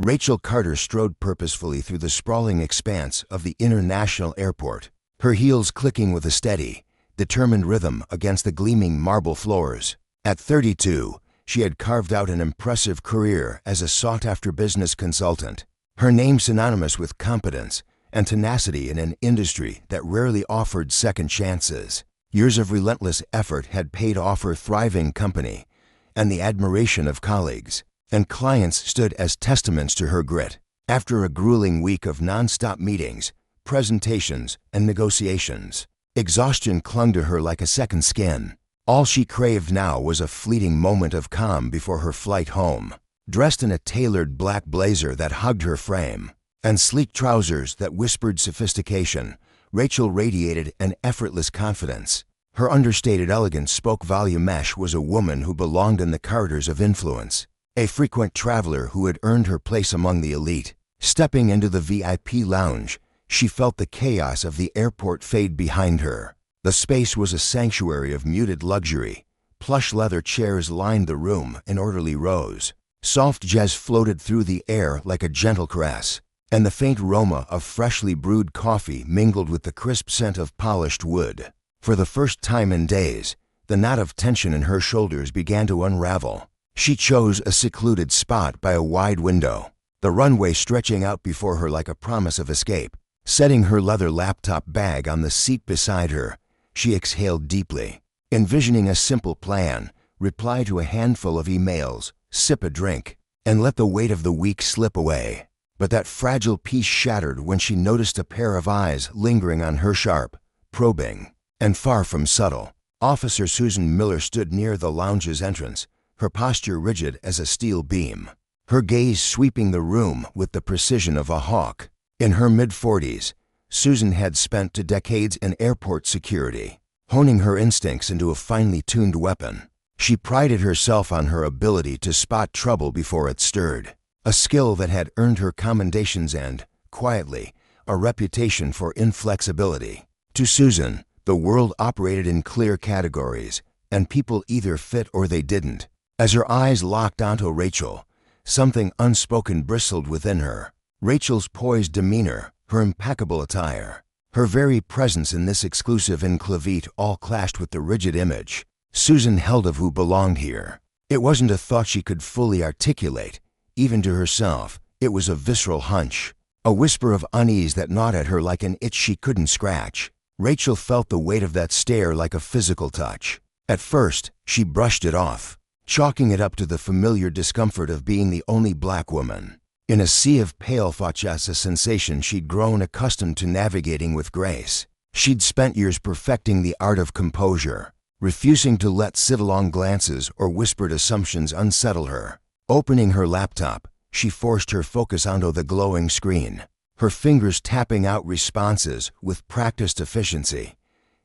Rachel Carter strode purposefully through the sprawling expanse of the international airport, her heels clicking with a steady, determined rhythm against the gleaming marble floors. At 32, she had carved out an impressive career as a sought-after business consultant, her name synonymous with competence and tenacity in an industry that rarely offered second chances. Years of relentless effort had paid off her thriving company, and the admiration of colleagues and clients stood as testaments to her grit. After a grueling week of non-stop meetings, presentations, and negotiations, exhaustion clung to her like a second skin. All she craved now was a fleeting moment of calm before her flight home. Dressed in a tailored black blazer that hugged her frame and sleek trousers that whispered sophistication, Rachel radiated an effortless confidence. Her understated elegance spoke volume. Mesh was a woman who belonged in the corridors of influence, a frequent traveler who had earned her place among the elite. Stepping into the VIP lounge, she felt the chaos of the airport fade behind her. The space was a sanctuary of muted luxury. Plush leather chairs lined the room in orderly rows. Soft jazz floated through the air like a gentle caress, and the faint aroma of freshly brewed coffee mingled with the crisp scent of polished wood. For the first time in days, the knot of tension in her shoulders began to unravel. She chose a secluded spot by a wide window, the runway stretching out before her like a promise of escape. Setting her leather laptop bag on the seat beside her, she exhaled deeply, envisioning a simple plan: reply to a handful of emails, sip a drink, and let the weight of the week slip away. But that fragile peace shattered when she noticed a pair of eyes lingering on her, sharp, probing, and far from subtle. Officer Susan Miller stood near the lounge's entrance, her posture rigid as a steel beam, her gaze sweeping the room with the precision of a hawk. In her mid-40s, Susan had spent 2 decades in airport security, honing her instincts into a finely tuned weapon. She prided herself on her ability to spot trouble before it stirred, a skill that had earned her commendations and, quietly, a reputation for inflexibility. To Susan, the world operated in clear categories, and people either fit or they didn't. As her eyes locked onto Rachel, something unspoken bristled within her. Rachel's poised demeanor, her impeccable attire, her very presence in this exclusive enclavite all clashed with the rigid image Susan held of who belonged here. It wasn't a thought she could fully articulate, even to herself. It was a visceral hunch, a whisper of unease that gnawed at her like an itch she couldn't scratch. Rachel felt the weight of that stare like a physical touch. At first, she brushed it off, chalking it up to the familiar discomfort of being the only black woman in a sea of pale faces, a sensation she'd grown accustomed to navigating with grace. She'd spent years perfecting the art of composure, refusing to let sidelong glances or whispered assumptions unsettle her. Opening her laptop, she forced her focus onto the glowing screen, her fingers tapping out responses with practiced efficiency.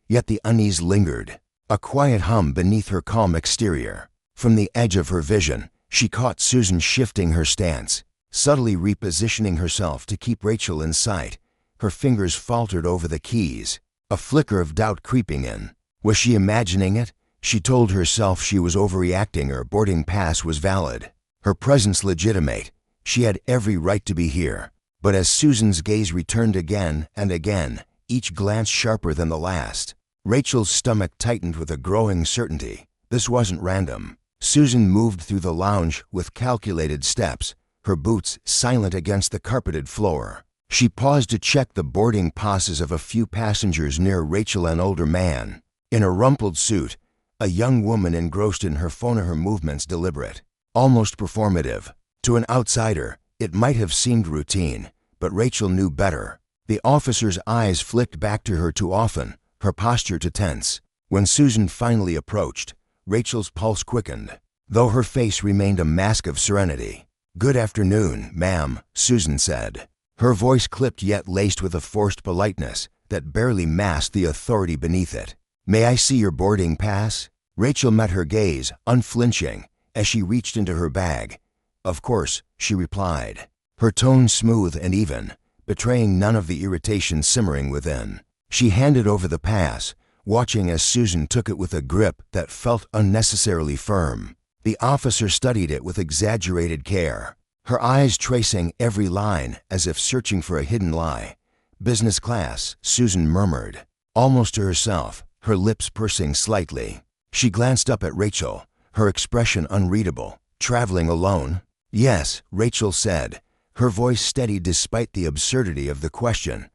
Yet the unease lingered, a quiet hum beneath her calm exterior. From the edge of her vision, she caught Susan shifting her stance, subtly repositioning herself to keep Rachel in sight. Her fingers faltered over the keys, a flicker of doubt creeping in. Was she imagining it? She told herself she was overreacting. Her boarding pass was valid, her presence legitimate. She had every right to be here. But as Susan's gaze returned again and again, each glance sharper than the last, Rachel's stomach tightened with a growing certainty. This wasn't random. Susan moved through the lounge with calculated steps, her boots silent against the carpeted floor. She paused to check the boarding passes of a few passengers near Rachel. An older man, in a rumpled suit, a young woman engrossed in her phone, her movements deliberate, almost performative. To an outsider, it might have seemed routine, but Rachel knew better. The officer's eyes flicked back to her too often, her posture too tense. When Susan finally approached, Rachel's pulse quickened, though her face remained a mask of serenity. "Good afternoon, ma'am," Susan said, her voice clipped yet laced with a forced politeness that barely masked the authority beneath it. "May I see your boarding pass?" Rachel met her gaze, unflinching, as she reached into her bag. "Of course," she replied, her tone smooth and even, betraying none of the irritation simmering within. She handed over the pass, watching as Susan took it with a grip that felt unnecessarily firm. The officer studied it with exaggerated care, her eyes tracing every line as if searching for a hidden lie. "Business class," Susan murmured, almost to herself, her lips pursing slightly. She glanced up at Rachel, her expression unreadable. "Traveling alone?" "Yes," Rachel said, her voice steady despite the absurdity of the question.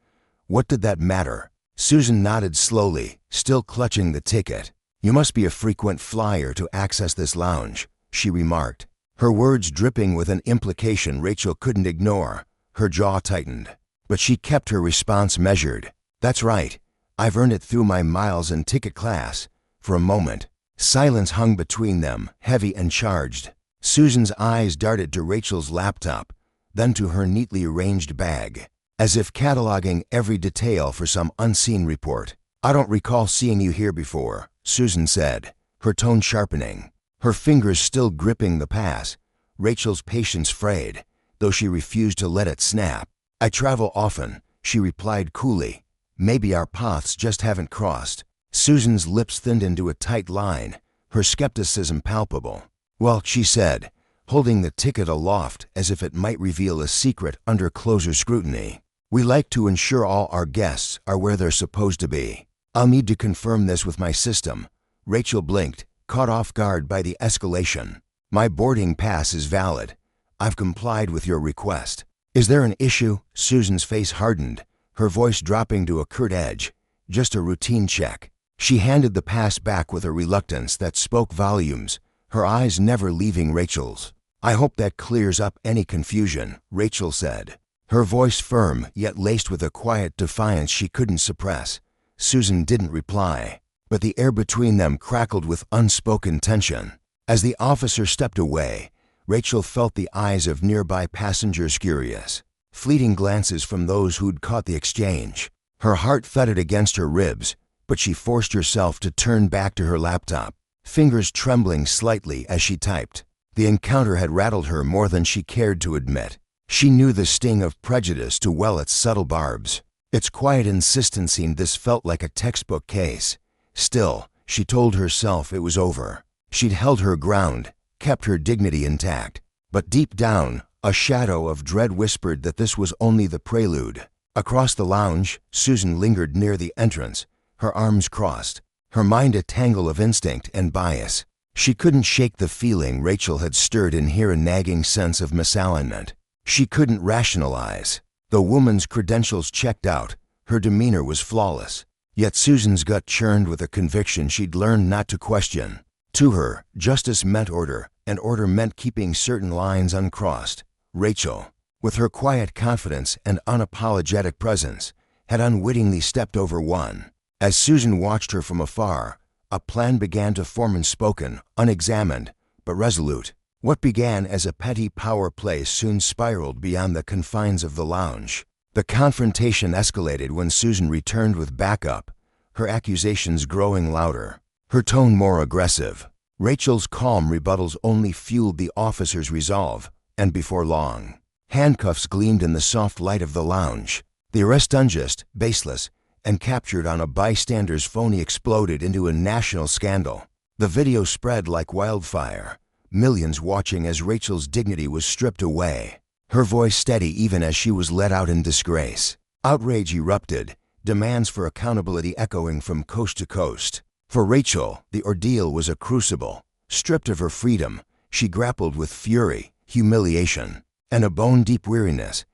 What did that matter? Susan nodded slowly, still clutching the ticket. "You must be a frequent flyer to access this lounge," she remarked, her words dripping with an implication Rachel couldn't ignore. Her jaw tightened, but she kept her response measured. "That's right. I've earned it through my miles and ticket class." For a moment, silence hung between them, heavy and charged. Susan's eyes darted to Rachel's laptop, then to her neatly arranged bag, as if cataloging every detail for some unseen report. "I don't recall seeing you here before," Susan said, her tone sharpening, her fingers still gripping the pass. Rachel's patience frayed, though she refused to let it snap. "I travel often," she replied coolly. "Maybe our paths just haven't crossed." Susan's lips thinned into a tight line, her skepticism palpable. "Well," she said, holding the ticket aloft as if it might reveal a secret under closer scrutiny, "we like to ensure all our guests are where they're supposed to be. I'll need to confirm this with my system." Rachel blinked, caught off guard by the escalation. "My boarding pass is valid. I've complied with your request." "Is there an issue?" Susan's face hardened, her voice dropping to a curt edge. "Just a routine check." She handed the pass back with a reluctance that spoke volumes, her eyes never leaving Rachel's. "I hope that clears up any confusion," Rachel said, her voice firm yet laced with a quiet defiance she couldn't suppress. Susan didn't reply, but the air between them crackled with unspoken tension. As the officer stepped away, Rachel felt the eyes of nearby passengers curious, fleeting glances from those who'd caught the exchange. Her heart thudded against her ribs, but she forced herself to turn back to her laptop, fingers trembling slightly as she typed. The encounter had rattled her more than she cared to admit. She knew the sting of prejudice to well its subtle barbs. Its quiet insistence in this felt like a textbook case. Still, she told herself it was over. She'd held her ground, kept her dignity intact. But deep down, a shadow of dread whispered that this was only the prelude. Across the lounge, Susan lingered near the entrance, her arms crossed, her mind a tangle of instinct and bias. She couldn't shake the feeling Rachel had stirred in here, a nagging sense of misalignment. She couldn't rationalize. The woman's credentials checked out, her demeanor was flawless. Yet Susan's gut churned with a conviction she'd learned not to question. To her, justice meant order, and order meant keeping certain lines uncrossed. Rachel, with her quiet confidence and unapologetic presence, had unwittingly stepped over one. As Susan watched her from afar, a plan began to form, unspoken, unexamined, but resolute. What began as a petty power play soon spiraled beyond the confines of the lounge. The confrontation escalated when Susan returned with backup, her accusations growing louder, her tone more aggressive. Rachel's calm rebuttals only fueled the officer's resolve, and before long, handcuffs gleamed in the soft light of the lounge. The arrest, unjust, baseless, and captured on a bystander's phone, exploded into a national scandal. The video spread like wildfire, millions watching as Rachel's dignity was stripped away, her voice steady even as she was let out in disgrace. Outrage erupted, demands for accountability echoing from coast to coast. For Rachel, the ordeal was a crucible. Stripped of her freedom, she grappled with fury, humiliation, and a bone-deep weariness.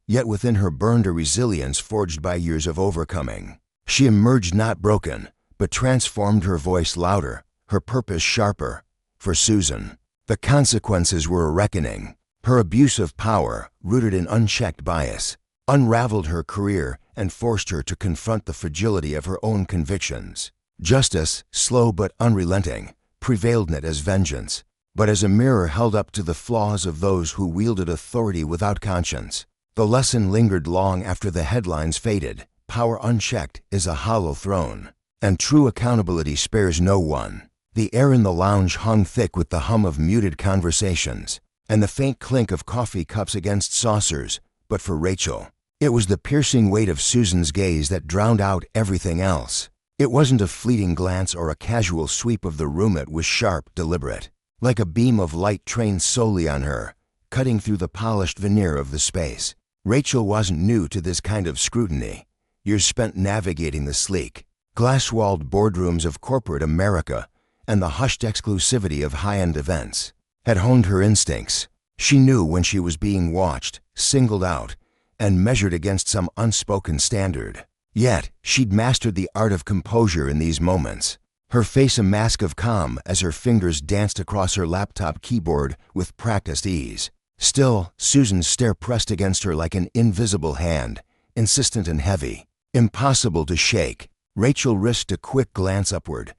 Yet within her burned a resilience forged by years of overcoming. She emerged not broken, but transformed, her voice louder, her purpose sharper. For Susan, the consequences were a reckoning. Her abuse of power, rooted in unchecked bias, unraveled her career and forced her to confront the fragility of her own convictions. Justice, slow but unrelenting, prevailed not as vengeance, but as a mirror held up to the flaws of those who wielded authority without conscience. The lesson lingered long after the headlines faded. Power unchecked is a hollow throne, and true accountability spares no one. The air in the lounge hung thick with the hum of muted conversations and the faint clink of coffee cups against saucers. But for Rachel, it was the piercing weight of Susan's gaze that drowned out everything else. It wasn't a fleeting glance or a casual sweep of the room. It was sharp, deliberate, like a beam of light trained solely on her, cutting through the polished veneer of the space. Rachel wasn't new to this kind of scrutiny. Years spent navigating the sleek, glass-walled boardrooms of corporate America and the hushed exclusivity of high-end events had honed her instincts. She knew when she was being watched, singled out, and measured against some unspoken standard. Yet, she'd mastered the art of composure in these moments, her face a mask of calm as her fingers danced across her laptop keyboard with practiced ease. Still, Susan's stare pressed against her like an invisible hand, insistent and heavy, impossible to shake. Rachel risked a quick glance upward,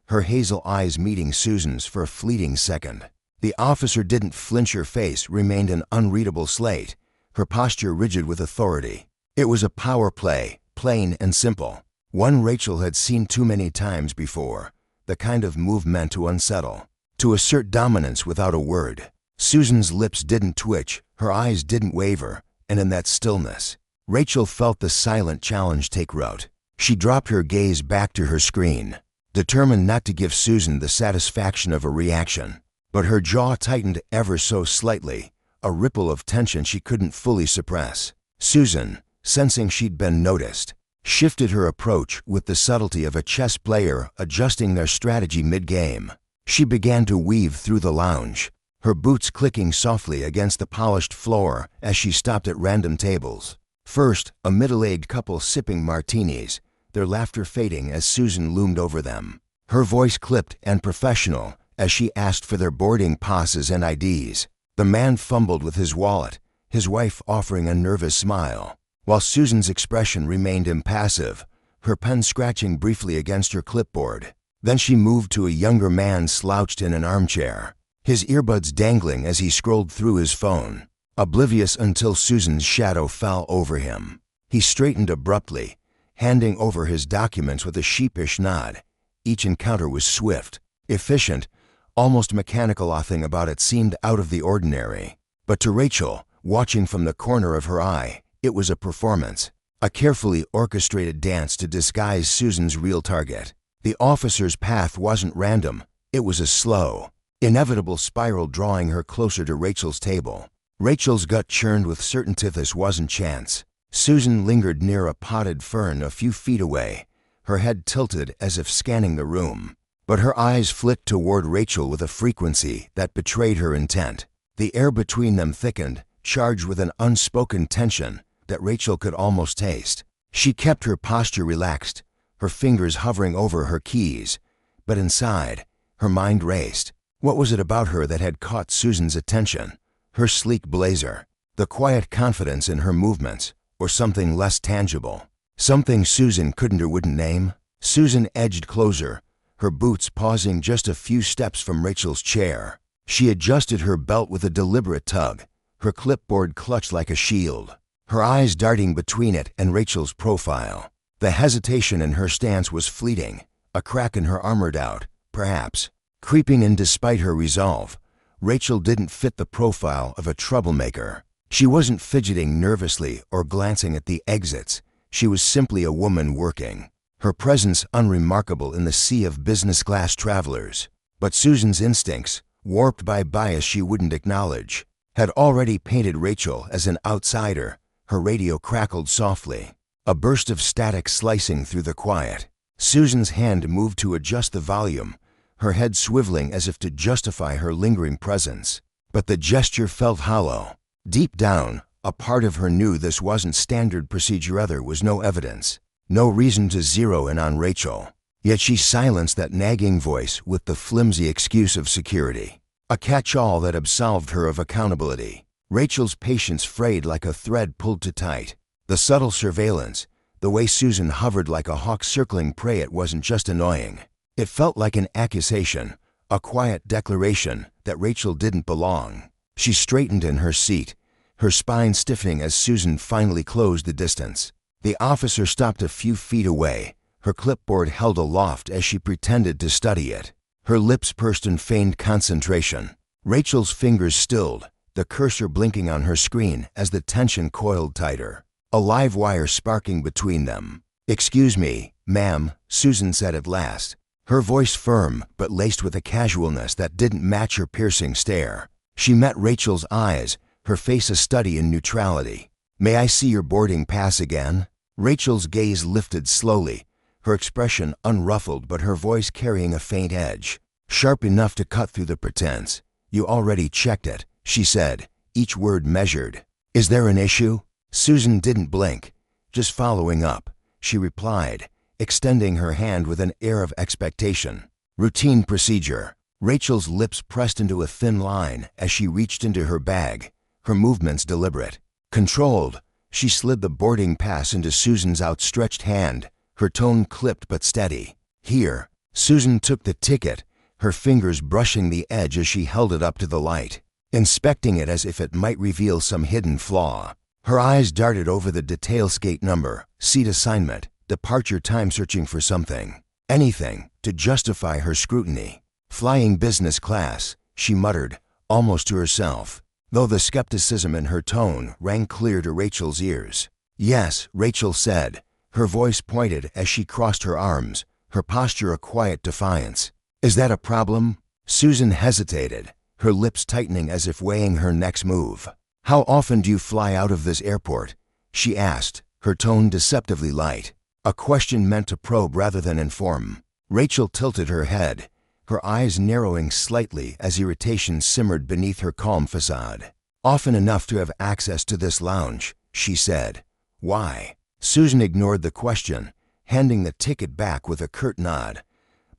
her hazel eyes meeting Susan's for a fleeting second. The officer didn't flinch. Her face remained an unreadable slate, her posture rigid with authority. It was a power play, plain and simple, one Rachel had seen too many times before, the kind of move meant to unsettle, to assert dominance without a word. Susan's lips didn't twitch, her eyes didn't waver, and in that stillness, Rachel felt the silent challenge take root. She dropped her gaze back to her screen, determined not to give Susan the satisfaction of a reaction. But her jaw tightened ever so slightly, a ripple of tension she couldn't fully suppress. Susan, sensing she'd been noticed, shifted her approach with the subtlety of a chess player adjusting their strategy mid-game. She began to weave through the lounge, her boots clicking softly against the polished floor as she stopped at random tables. First, a middle-aged couple sipping martinis, their laughter fading as Susan loomed over them. Her voice clipped and professional as she asked for their boarding passes and IDs. The man fumbled with his wallet, his wife offering a nervous smile, while Susan's expression remained impassive, her pen scratching briefly against her clipboard. Then she moved to a younger man slouched in an armchair, his earbuds dangling as he scrolled through his phone, oblivious until Susan's shadow fell over him. He straightened abruptly, handing over his documents with a sheepish nod. Each encounter was swift, efficient, almost mechanical. Nothing about it seemed out of the ordinary. But to Rachel, watching from the corner of her eye, it was a performance, a carefully orchestrated dance to disguise Susan's real target. The officer's path wasn't random, it was a slow, inevitable spiral drawing her closer to Rachel's table. Rachel's gut churned with certainty this wasn't chance. Susan lingered near a potted fern a few feet away, her head tilted as if scanning the room. But her eyes flicked toward Rachel with a frequency that betrayed her intent. The air between them thickened, charged with an unspoken tension that Rachel could almost taste. She kept her posture relaxed, her fingers hovering over her keys, but inside, her mind raced. What was it about her that had caught Susan's attention? Her sleek blazer, the quiet confidence in her movements, or something less tangible? Something Susan couldn't or wouldn't name? Susan edged closer, her boots pausing just a few steps from Rachel's chair. She adjusted her belt with a deliberate tug, her clipboard clutched like a shield, her eyes darting between it and Rachel's profile. The hesitation in her stance was fleeting, a crack in her armored out, perhaps, creeping in despite her resolve. Rachel didn't fit the profile of a troublemaker. She wasn't fidgeting nervously or glancing at the exits. She was simply a woman working, her presence unremarkable in the sea of business-class travelers. But Susan's instincts, warped by bias she wouldn't acknowledge, had already painted Rachel as an outsider. Her radio crackled softly, a burst of static slicing through the quiet. Susan's hand moved to adjust the volume, her head swiveling as if to justify her lingering presence. But the gesture felt hollow. Deep down, a part of her knew this wasn't standard procedure. There was no evidence, no reason to zero in on Rachel. Yet she silenced that nagging voice with the flimsy excuse of security, a catch-all that absolved her of accountability. Rachel's patience frayed like a thread pulled too tight. The subtle surveillance, the way Susan hovered like a hawk circling prey, it wasn't just annoying. It felt like an accusation, a quiet declaration that Rachel didn't belong. She straightened in her seat, her spine stiffening as Susan finally closed the distance. The officer stopped a few feet away, her clipboard held aloft as she pretended to study it. Her lips pursed in feigned concentration. Rachel's fingers stilled, the cursor blinking on her screen as the tension coiled tighter, a live wire sparking between them. "Excuse me, ma'am," Susan said at last, her voice firm but laced with a casualness that didn't match her piercing stare. She met Rachel's eyes, her face a study in neutrality. "May I see your boarding pass again?" Rachel's gaze lifted slowly, her expression unruffled but her voice carrying a faint edge, sharp enough to cut through the pretense. "You already checked it," she said, each word measured. "Is there an issue?" Susan didn't blink. "Just following up," she replied, extending her hand with an air of expectation. "Routine procedure." Rachel's lips pressed into a thin line as she reached into her bag, her movements deliberate. Controlled, she slid the boarding pass into Susan's outstretched hand, her tone clipped but steady. "Here." Susan took the ticket, her fingers brushing the edge as she held it up to the light, inspecting it as if it might reveal some hidden flaw. Her eyes darted over the details: gate number, seat assignment, departure time, searching for something, anything, to justify her scrutiny. "Flying business class," she muttered, almost to herself, though the skepticism in her tone rang clear to Rachel's ears. "Yes," Rachel said, her voice pointed as she crossed her arms, her posture a quiet defiance. "Is that a problem?" Susan hesitated, her lips tightening as if weighing her next move. "How often do you fly out of this airport?" she asked, her tone deceptively light, a question meant to probe rather than inform. Rachel tilted her head, her eyes narrowing slightly as irritation simmered beneath her calm facade. "Often enough to have access to this lounge," she said. "Why?" Susan ignored the question, handing the ticket back with a curt nod.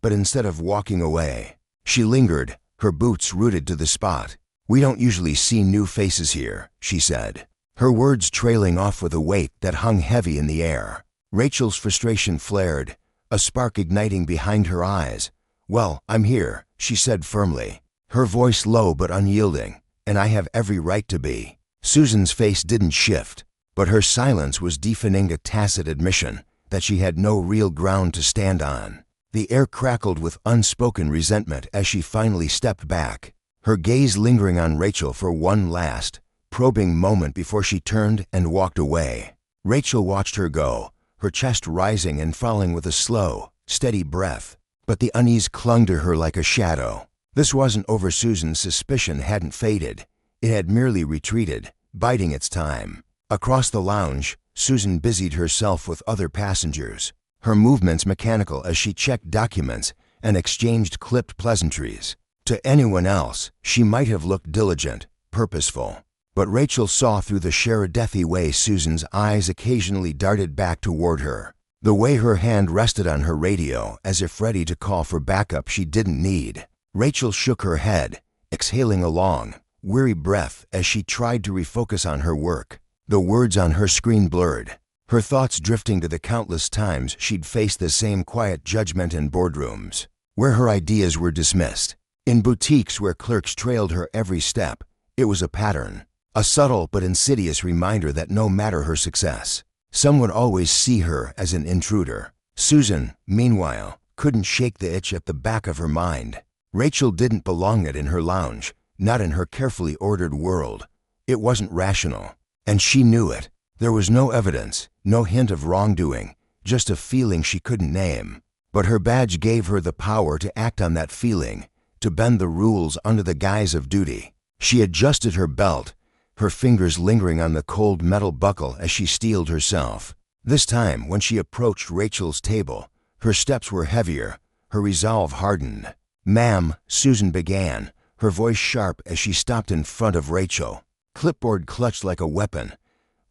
But instead of walking away, she lingered, her boots rooted to the spot. "We don't usually see new faces here," she said, her words trailing off with a weight that hung heavy in the air. Rachel's frustration flared, a spark igniting behind her eyes. "Well, I'm here," she said firmly, her voice low but unyielding, "and I have every right to be." Susan's face didn't shift, but her silence was deepening a tacit admission that she had no real ground to stand on. The air crackled with unspoken resentment as she finally stepped back, her gaze lingering on Rachel for one last, probing moment before she turned and walked away. Rachel watched her go, her chest rising and falling with a slow, steady breath. But the unease clung to her like a shadow. This wasn't over. Susan's suspicion hadn't faded. It had merely retreated, biding its time. Across the lounge, Susan busied herself with other passengers, her movements mechanical as she checked documents and exchanged clipped pleasantries. To anyone else, she might have looked diligent, purposeful. But Rachel saw through the Sheridethy way Susan's eyes occasionally darted back toward her, the way her hand rested on her radio as if ready to call for backup she didn't need. Rachel shook her head, exhaling a long, weary breath as she tried to refocus on her work. The words on her screen blurred, her thoughts drifting to the countless times she'd faced the same quiet judgment in boardrooms, where her ideas were dismissed, in boutiques where clerks trailed her every step. It was a pattern, a subtle but insidious reminder that no matter her success, some would always see her as an intruder. Susan, meanwhile, couldn't shake the itch at the back of her mind. Rachel didn't belong in her lounge, not in her carefully ordered world. It wasn't rational, and she knew it. There was no evidence, no hint of wrongdoing, just a feeling she couldn't name. But her badge gave her the power to act on that feeling, to bend the rules under the guise of duty. She adjusted her belt, her fingers lingering on the cold metal buckle as she steeled herself. This time, when she approached Rachel's table, her steps were heavier, her resolve hardened. "Ma'am," Susan began, her voice sharp as she stopped in front of Rachel, clipboard clutched like a weapon.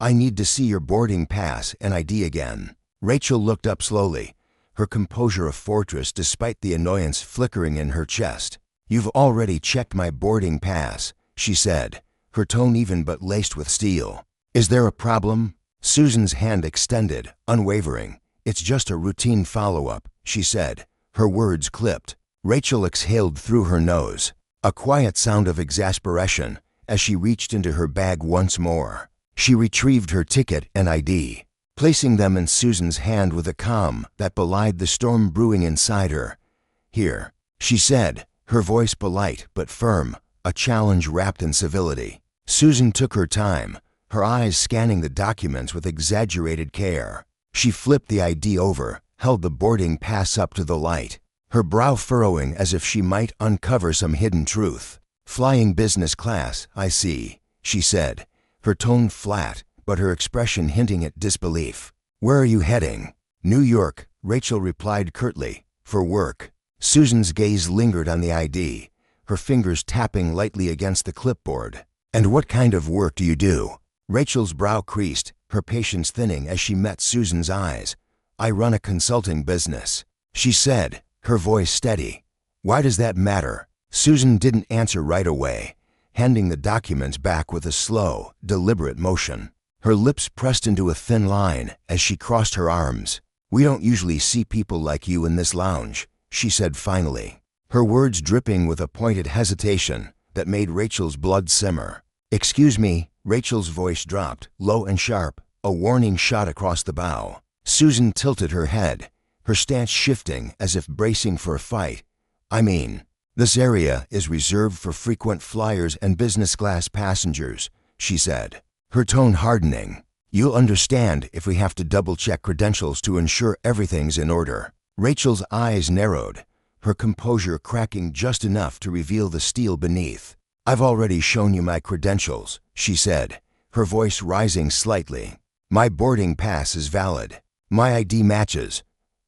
"I need to see your boarding pass and ID again." Rachel looked up slowly, her composure a fortress despite the annoyance flickering in her chest. "You've already checked my boarding pass," she said, her tone even but laced with steel. "Is there a problem?" Susan's hand extended, unwavering. "It's just a routine follow-up," she said, her words clipped. Rachel exhaled through her nose, a quiet sound of exasperation, as she reached into her bag once more. She retrieved her ticket and ID, placing them in Susan's hand with a calm that belied the storm brewing inside her. "Here," she said, her voice polite but firm, a challenge wrapped in civility. Susan took her time, her eyes scanning the documents with exaggerated care. She flipped the ID over, held the boarding pass up to the light, her brow furrowing as if she might uncover some hidden truth. Flying business class, I see, she said, her tone flat, but her expression hinting at disbelief. Where are you heading? New York, Rachel replied curtly, for work. Susan's gaze lingered on the ID, her fingers tapping lightly against the clipboard. And what kind of work do you do? Rachel's brow creased, her patience thinning as she met Susan's eyes. I run a consulting business, she said, her voice steady. Why does that matter? Susan didn't answer right away, handing the documents back with a slow, deliberate motion. Her lips pressed into a thin line as she crossed her arms. We don't usually see people like you in this lounge, she said finally, her words dripping with a pointed hesitation that made Rachel's blood simmer. Excuse me, Rachel's voice dropped, low and sharp, a warning shot across the bow. Susan tilted her head, her stance shifting as if bracing for a fight. I mean, this area is reserved for frequent flyers and business class passengers, she said, her tone hardening. You'll understand if we have to double-check credentials to ensure everything's in order. Rachel's eyes narrowed, her composure cracking just enough to reveal the steel beneath. I've already shown you my credentials, she said, her voice rising slightly. My boarding pass is valid. My ID matches.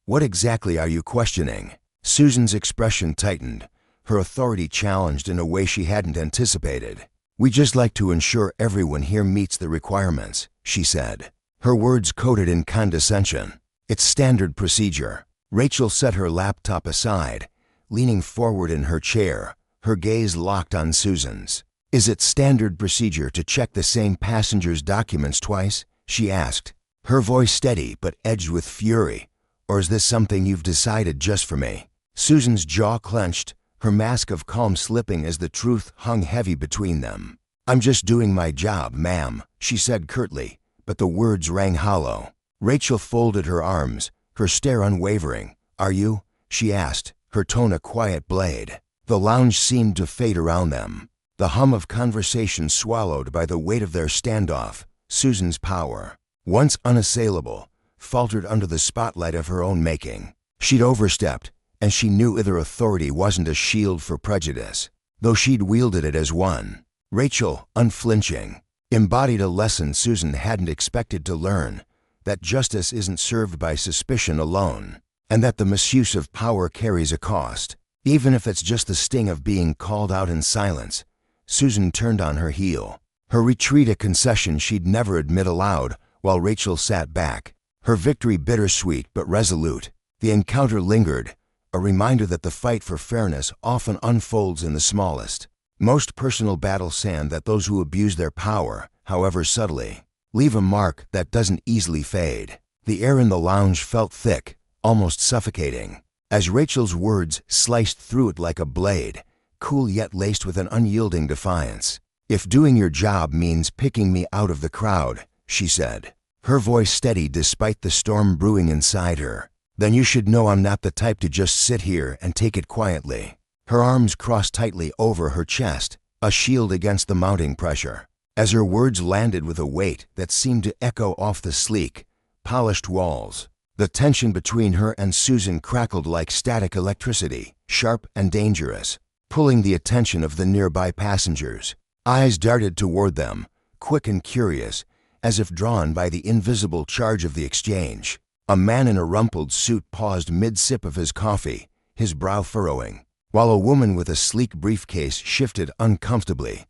What exactly are you questioning? Susan's expression tightened, her authority challenged in a way she hadn't anticipated. We just like to ensure everyone here meets the requirements, she said, her words coated in condescension. It's standard procedure. Rachel set her laptop aside, leaning forward in her chair, her gaze locked on Susan's. Is it standard procedure to check the same passenger's documents twice? She asked, her voice steady but edged with fury. Or is this something you've decided just for me? Susan's jaw clenched, her mask of calm slipping as the truth hung heavy between them. I'm just doing my job, ma'am, she said curtly, but the words rang hollow. Rachel folded her arms, her stare unwavering. Are you? She asked, her tone a quiet blade. The lounge seemed to fade around them, the hum of conversation swallowed by the weight of their standoff. Susan's power, once unassailable, faltered under the spotlight of her own making. She'd overstepped, and she knew their authority wasn't a shield for prejudice, though she'd wielded it as one. Rachel, unflinching, embodied a lesson Susan hadn't expected to learn, that justice isn't served by suspicion alone, and that the misuse of power carries a cost, even if it's just the sting of being called out in silence. Susan turned on her heel, her retreat a concession she'd never admit aloud, while Rachel sat back, her victory bittersweet but resolute. The encounter lingered, a reminder that the fight for fairness often unfolds in the smallest, most personal battles, and that those who abuse their power, however subtly, leave a mark that doesn't easily fade. The air in the lounge felt thick, almost suffocating, as Rachel's words sliced through it like a blade, cool yet laced with an unyielding defiance. If doing your job means picking me out of the crowd, she said, her voice steady despite the storm brewing inside her, then you should know I'm not the type to just sit here and take it quietly. Her arms crossed tightly over her chest, a shield against the mounting pressure, as her words landed with a weight that seemed to echo off the sleek, polished walls. The tension between her and Susan crackled like static electricity, sharp and dangerous, pulling the attention of the nearby passengers. Eyes darted toward them, quick and curious, as if drawn by the invisible charge of the exchange. A man in a rumpled suit paused mid-sip of his coffee, his brow furrowing, while a woman with a sleek briefcase shifted uncomfortably,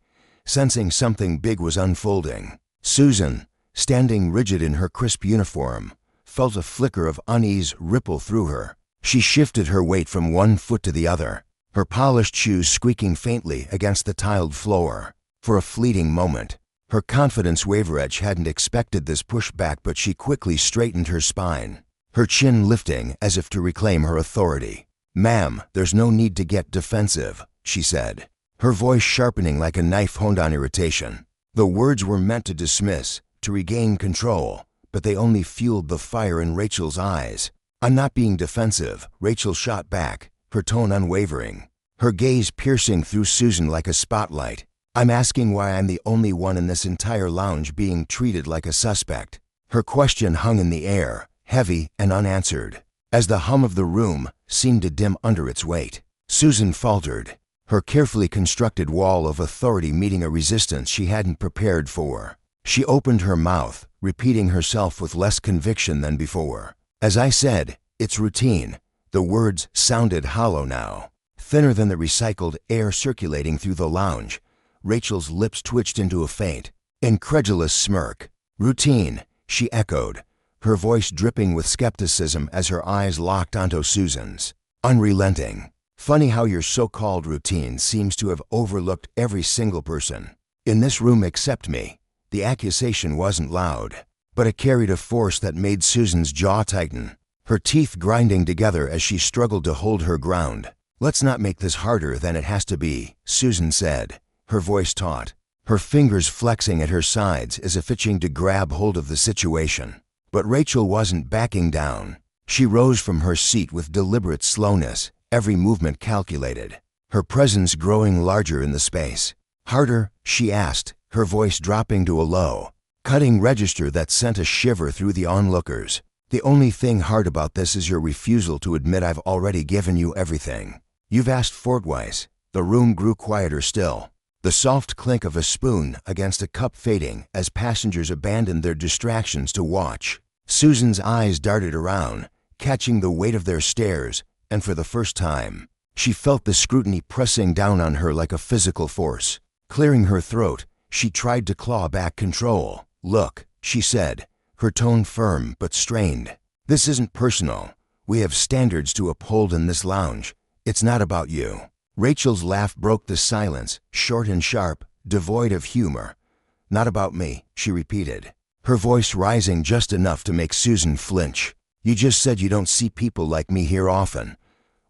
sensing something big was unfolding. Susan, standing rigid in her crisp uniform, felt a flicker of unease ripple through her. She shifted her weight from one foot to the other, her polished shoes squeaking faintly against the tiled floor. For a fleeting moment, her confidence wavered. She hadn't expected this pushback, but she quickly straightened her spine, her chin lifting as if to reclaim her authority. Ma'am, there's no need to get defensive, she said, her voice sharpening like a knife honed on irritation. The words were meant to dismiss, to regain control, but they only fueled the fire in Rachel's eyes. I'm not being defensive, Rachel shot back, her tone unwavering, her gaze piercing through Susan like a spotlight. I'm asking why I'm the only one in this entire lounge being treated like a suspect. Her question hung in the air, heavy and unanswered, as the hum of the room seemed to dim under its weight. Susan faltered, her carefully constructed wall of authority meeting a resistance she hadn't prepared for. She opened her mouth, repeating herself with less conviction than before. "As I said, it's routine." The words sounded hollow now, thinner than the recycled air circulating through the lounge. Rachel's lips twitched into a faint, incredulous smirk. "Routine," she echoed, her voice dripping with skepticism as her eyes locked onto Susan's. "Unrelenting. Funny how your so-called routine seems to have overlooked every single person in this room except me." The accusation wasn't loud, but it carried a force that made Susan's jaw tighten, her teeth grinding together as she struggled to hold her ground. "Let's not make this harder than it has to be," Susan said, her voice taut, her fingers flexing at her sides as if itching to grab hold of the situation. But Rachel wasn't backing down. She rose from her seat with deliberate slowness, every movement calculated, her presence growing larger in the space. "Harder?" she asked, her voice dropping to a low, cutting register that sent a shiver through the onlookers. "The only thing hard about this is your refusal to admit I've already given you everything. You've asked for it twice." The room grew quieter still, the soft clink of a spoon against a cup fading as passengers abandoned their distractions to watch. Susan's eyes darted around, catching the weight of their stares, and for the first time, she felt the scrutiny pressing down on her like a physical force. Clearing her throat, she tried to claw back control. "Look," she said, her tone firm but strained. "This isn't personal. We have standards to uphold in this lounge. It's not about you." Rachel's laugh broke the silence, short and sharp, devoid of humor. "Not about me," she repeated, her voice rising just enough to make Susan flinch. "You just said you don't see people like me here often.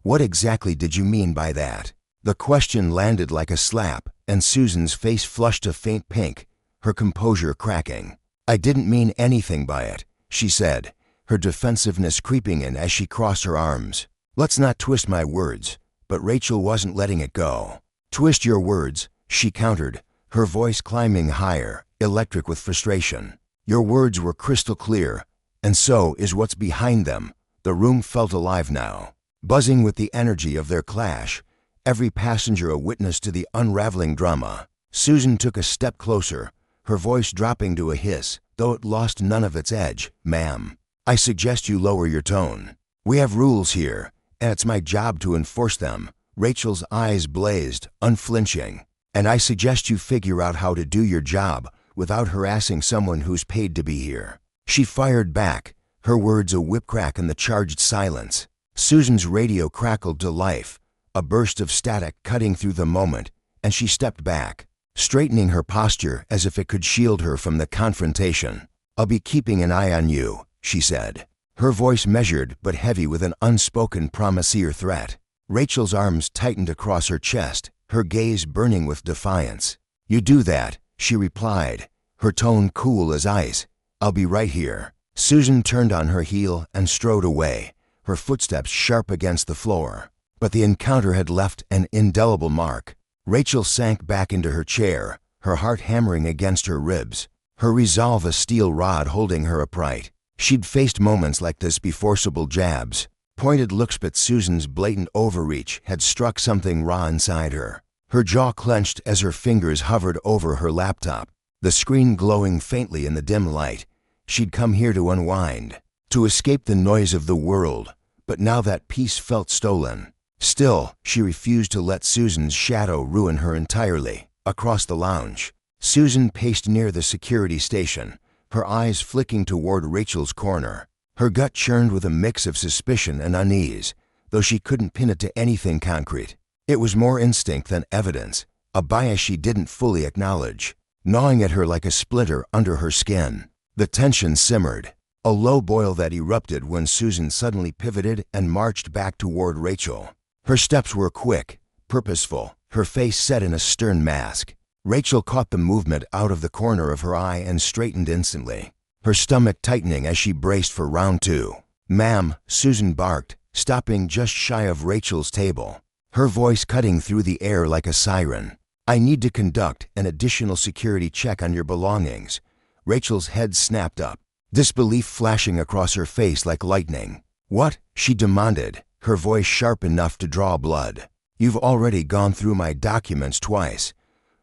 What exactly did you mean by that?" The question landed like a slap, and Susan's face flushed a faint pink, her composure cracking. "I didn't mean anything by it," she said, her defensiveness creeping in as she crossed her arms. "Let's not twist my words." But Rachel wasn't letting it go. "Twist your words," she countered, her voice climbing higher, electric with frustration. "Your words were crystal clear, and so is what's behind them." The room felt alive now, buzzing with the energy of their clash, every passenger a witness to the unraveling drama. Susan took a step closer, her voice dropping to a hiss, though it lost none of its edge. "Ma'am, I suggest you lower your tone. We have rules here, and it's my job to enforce them." Rachel's eyes blazed, unflinching. "And I suggest you figure out how to do your job without harassing someone who's paid to be here." She fired back, her words a whip crack in the charged silence. Susan's radio crackled to life, a burst of static cutting through the moment, and she stepped back, straightening her posture as if it could shield her from the confrontation. "I'll be keeping an eye on you," she said, her voice measured but heavy with an unspoken promise-y threat. Rachel's arms tightened across her chest, her gaze burning with defiance. "You do that," she replied, her tone cool as ice. "I'll be right here." Susan turned on her heel and strode away, her footsteps sharp against the floor. But the encounter had left an indelible mark. Rachel sank back into her chair, her heart hammering against her ribs, her resolve a steel rod holding her upright. She'd faced moments like this before. Forcible jabs, pointed looks, but Susan's blatant overreach had struck something raw inside her. Her jaw clenched as her fingers hovered over her laptop, the screen glowing faintly in the dim light. She'd come here to unwind, to escape the noise of the world, but now that peace felt stolen. Still, she refused to let Susan's shadow ruin her entirely. Across the lounge, Susan paced near the security station, her eyes flicking toward Rachel's corner. Her gut churned with a mix of suspicion and unease, though she couldn't pin it to anything concrete. It was more instinct than evidence, a bias she didn't fully acknowledge, gnawing at her like a splinter under her skin. The tension simmered, a low boil that erupted when Susan suddenly pivoted and marched back toward Rachel. Her steps were quick, purposeful, her face set in a stern mask. Rachel caught the movement out of the corner of her eye and straightened instantly, her stomach tightening as she braced for round two. "Ma'am," Susan barked, stopping just shy of Rachel's table, her voice cutting through the air like a siren. "I need to conduct an additional security check on your belongings." Rachel's head snapped up, disbelief flashing across her face like lightning. "What?" she demanded, her voice sharp enough to draw blood. You've already gone through my documents twice.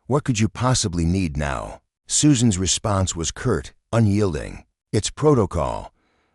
What could you possibly need now? Susan's response was curt, unyielding. It's protocol.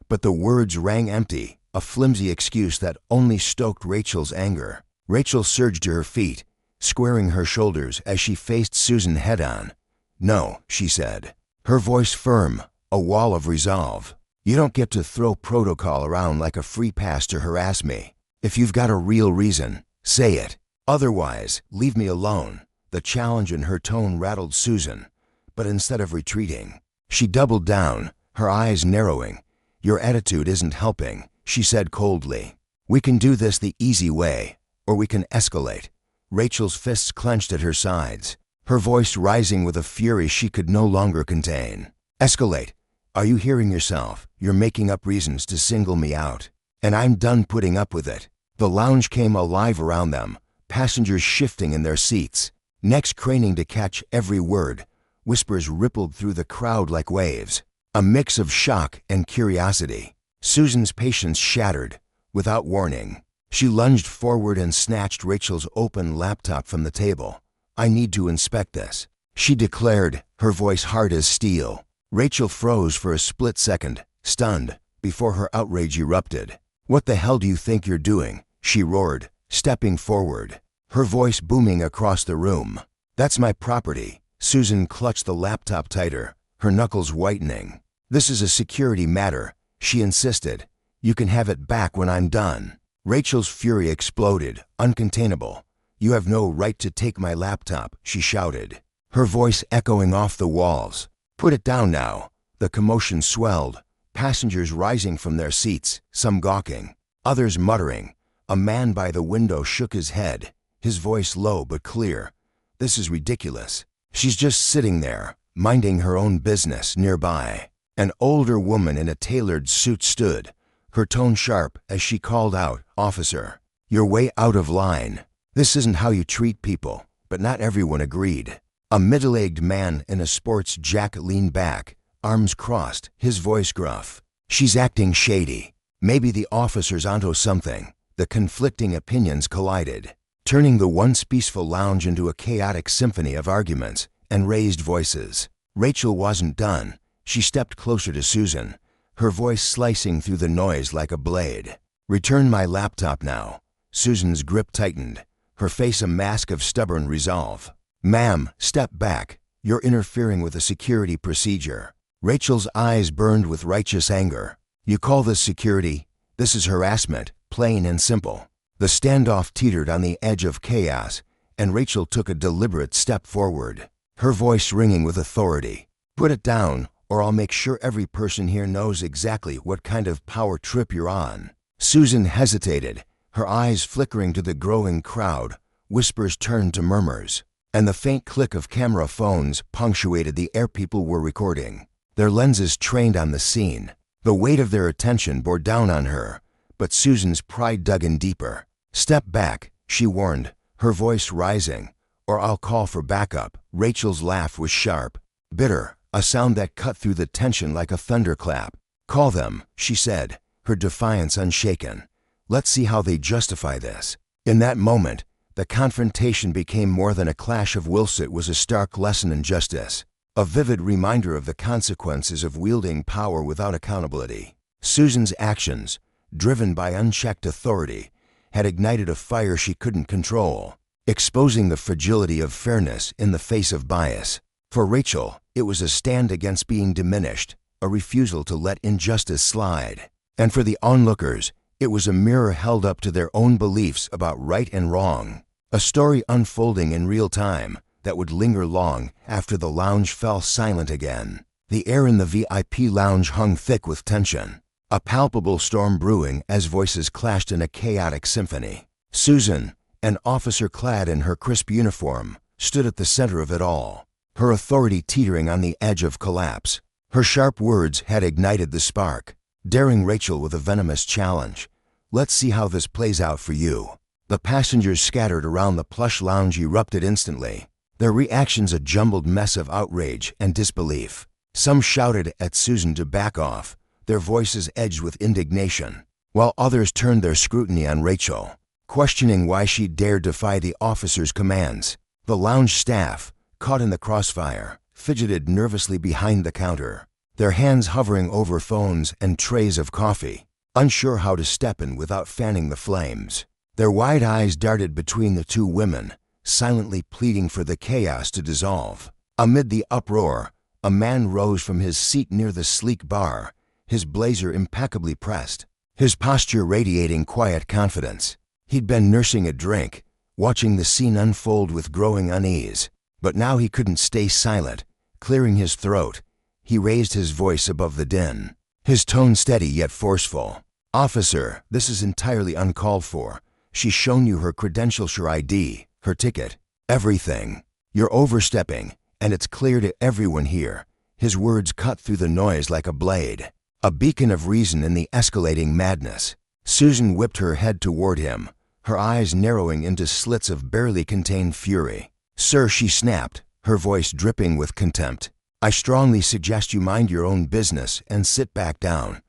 But the words rang empty, a flimsy excuse that only stoked Rachel's anger. Rachel surged to her feet, squaring her shoulders as she faced Susan head-on. No, she said, her voice firm, a wall of resolve. You don't get to throw protocol around like a free pass to harass me. If you've got a real reason, say it. Otherwise, leave me alone. The challenge in her tone rattled Susan, but instead of retreating, she doubled down, her eyes narrowing. Your attitude isn't helping, she said coldly. We can do this the easy way, or we can escalate. Rachel's fists clenched at her sides, her voice rising with a fury she could no longer contain. Escalate. Are you hearing yourself? You're making up reasons to single me out. And I'm done putting up with it. The lounge came alive around them, passengers shifting in their seats, necks craning to catch every word. Whispers rippled through the crowd like waves, a mix of shock and curiosity. Susan's patience shattered. Without warning, she lunged forward and snatched Rachel's open laptop from the table. I need to inspect this, she declared, her voice hard as steel. Rachel froze for a split second, stunned, before her outrage erupted. What the hell do you think you're doing? She roared, stepping forward, her voice booming across the room. That's my property. Susan clutched the laptop tighter, her knuckles whitening. This is a security matter, she insisted. You can have it back when I'm done. Rachel's fury exploded, uncontainable. You have no right to take my laptop, she shouted, her voice echoing off the walls. Put it down now. The commotion swelled, passengers rising from their seats, some gawking, others muttering. A man by the window shook his head, his voice low but clear. This is ridiculous. She's just sitting there, minding her own business nearby. An older woman in a tailored suit stood, her tone sharp as she called out, Officer, you're way out of line. This isn't how you treat people, but not everyone agreed. A middle-aged man in a sports jacket leaned back, arms crossed, his voice gruff. She's acting shady. Maybe the officer's onto something. The conflicting opinions collided, turning the once peaceful lounge into a chaotic symphony of arguments and raised voices. Rachel wasn't done. She stepped closer to Susan, her voice slicing through the noise like a blade. Return my laptop now. Susan's grip tightened, her face a mask of stubborn resolve. Ma'am, step back. You're interfering with a security procedure. Rachel's eyes burned with righteous anger. You call this security? This is harassment, plain and simple. The standoff teetered on the edge of chaos, and Rachel took a deliberate step forward, her voice ringing with authority. Put it down, or I'll make sure every person here knows exactly what kind of power trip you're on. Susan hesitated, her eyes flickering to the growing crowd. Whispers turned to murmurs, and the faint click of camera phones punctuated the air people were recording, their lenses trained on the scene. The weight of their attention bore down on her, but Susan's pride dug in deeper. Step back, she warned, her voice rising, or I'll call for backup. Rachel's laugh was sharp, bitter, a sound that cut through the tension like a thunderclap. Call them, she said, her defiance unshaken. Let's see how they justify this. In that moment, the confrontation became more than a clash of wills. It was a stark lesson in justice, a vivid reminder of the consequences of wielding power without accountability. Susan's actions, driven by unchecked authority, had ignited a fire she couldn't control, exposing the fragility of fairness in the face of bias. For Rachel, it was a stand against being diminished, a refusal to let injustice slide. And for the onlookers, it was a mirror held up to their own beliefs about right and wrong, a story unfolding in real time that would linger long after the lounge fell silent again. The air in the VIP lounge hung thick with tension, a palpable storm brewing as voices clashed in a chaotic symphony. Susan, an officer clad in her crisp uniform, stood at the center of it all, her authority teetering on the edge of collapse. Her sharp words had ignited the spark, daring Rachel with a venomous challenge. Let's see how this plays out for you. The passengers scattered around the plush lounge erupted instantly, their reactions a jumbled mess of outrage and disbelief. Some shouted at Susan to back off, their voices edged with indignation, while others turned their scrutiny on Rachel, questioning why she dared defy the officer's commands. The lounge staff, caught in the crossfire, fidgeted nervously behind the counter, their hands hovering over phones and trays of coffee, unsure how to step in without fanning the flames. Their wide eyes darted between the two women, silently pleading for the chaos to dissolve. Amid the uproar, a man rose from his seat near the sleek bar, his blazer impeccably pressed, his posture radiating quiet confidence. He'd been nursing a drink, watching the scene unfold with growing unease, but now he couldn't stay silent. Clearing his throat, he raised his voice above the din, his tone steady yet forceful. "Officer, this is entirely uncalled for. She's shown you her credentials, her ID, her ticket, everything. You're overstepping, and it's clear to everyone here." His words cut through the noise like a blade, a beacon of reason in the escalating madness. Susan whipped her head toward him, her eyes narrowing into slits of barely contained fury. "Sir," she snapped, her voice dripping with contempt, "I strongly suggest you mind your own business and sit back down."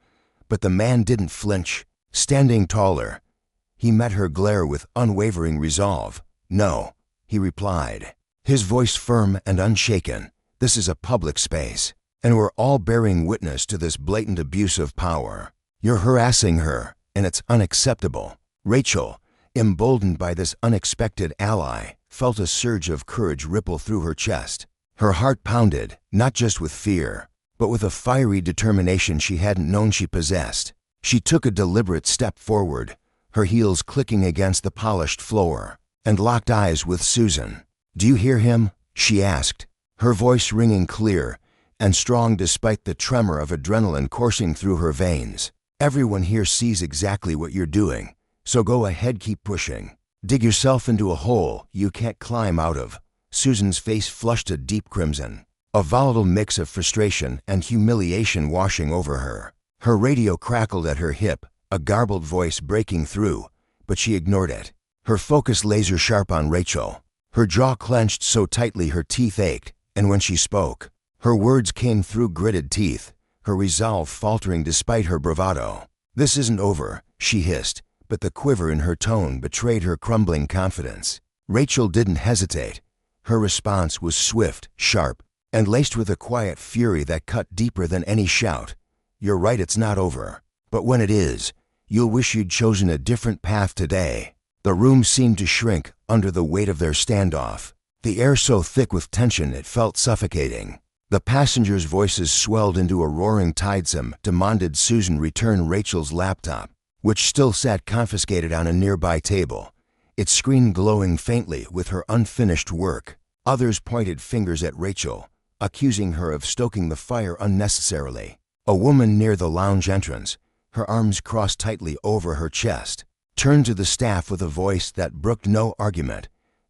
But the man didn't flinch. Standing taller, he met her glare with unwavering resolve. "No," he replied, his voice firm and unshaken. "This is a public space, and we're all bearing witness to this blatant abuse of power. You're harassing her, and it's unacceptable." Rachel, emboldened by this unexpected ally, felt a surge of courage ripple through her chest. Her heart pounded, not just with fear, but with a fiery determination she hadn't known she possessed. She took a deliberate step forward, her heels clicking against the polished floor, and locked eyes with Susan. "Do you hear him?" she asked, her voice ringing clear and strong despite the tremor of adrenaline coursing through her veins. "Everyone here sees exactly what you're doing, so go ahead, keep pushing. Dig yourself into a hole you can't climb out of." Susan's face flushed a deep crimson, a volatile mix of frustration and humiliation washing over her. Her radio crackled at her hip, a garbled voice breaking through, but she ignored it, her focus laser-sharp on Rachel. Her jaw clenched so tightly her teeth ached, and when she spoke, her words came through gritted teeth, her resolve faltering despite her bravado. "This isn't over," she hissed, but the quiver in her tone betrayed her crumbling confidence. Rachel didn't hesitate. Her response was swift, sharp, and laced with a quiet fury that cut deeper than any shout. "You're right, it's not over. But when it is, you'll wish you'd chosen a different path today." The room seemed to shrink under the weight of their standoff, the air so thick with tension it felt suffocating. The passengers' voices swelled into a roaring tidesome demanded Susan return Rachel's laptop, which still sat confiscated on a nearby table, its screen glowing faintly with her unfinished work. Others pointed fingers at Rachel, accusing her of stoking the fire unnecessarily. A woman near the lounge entrance, her arms crossed tightly over her chest, turned to the staff with a voice that brooked no argument.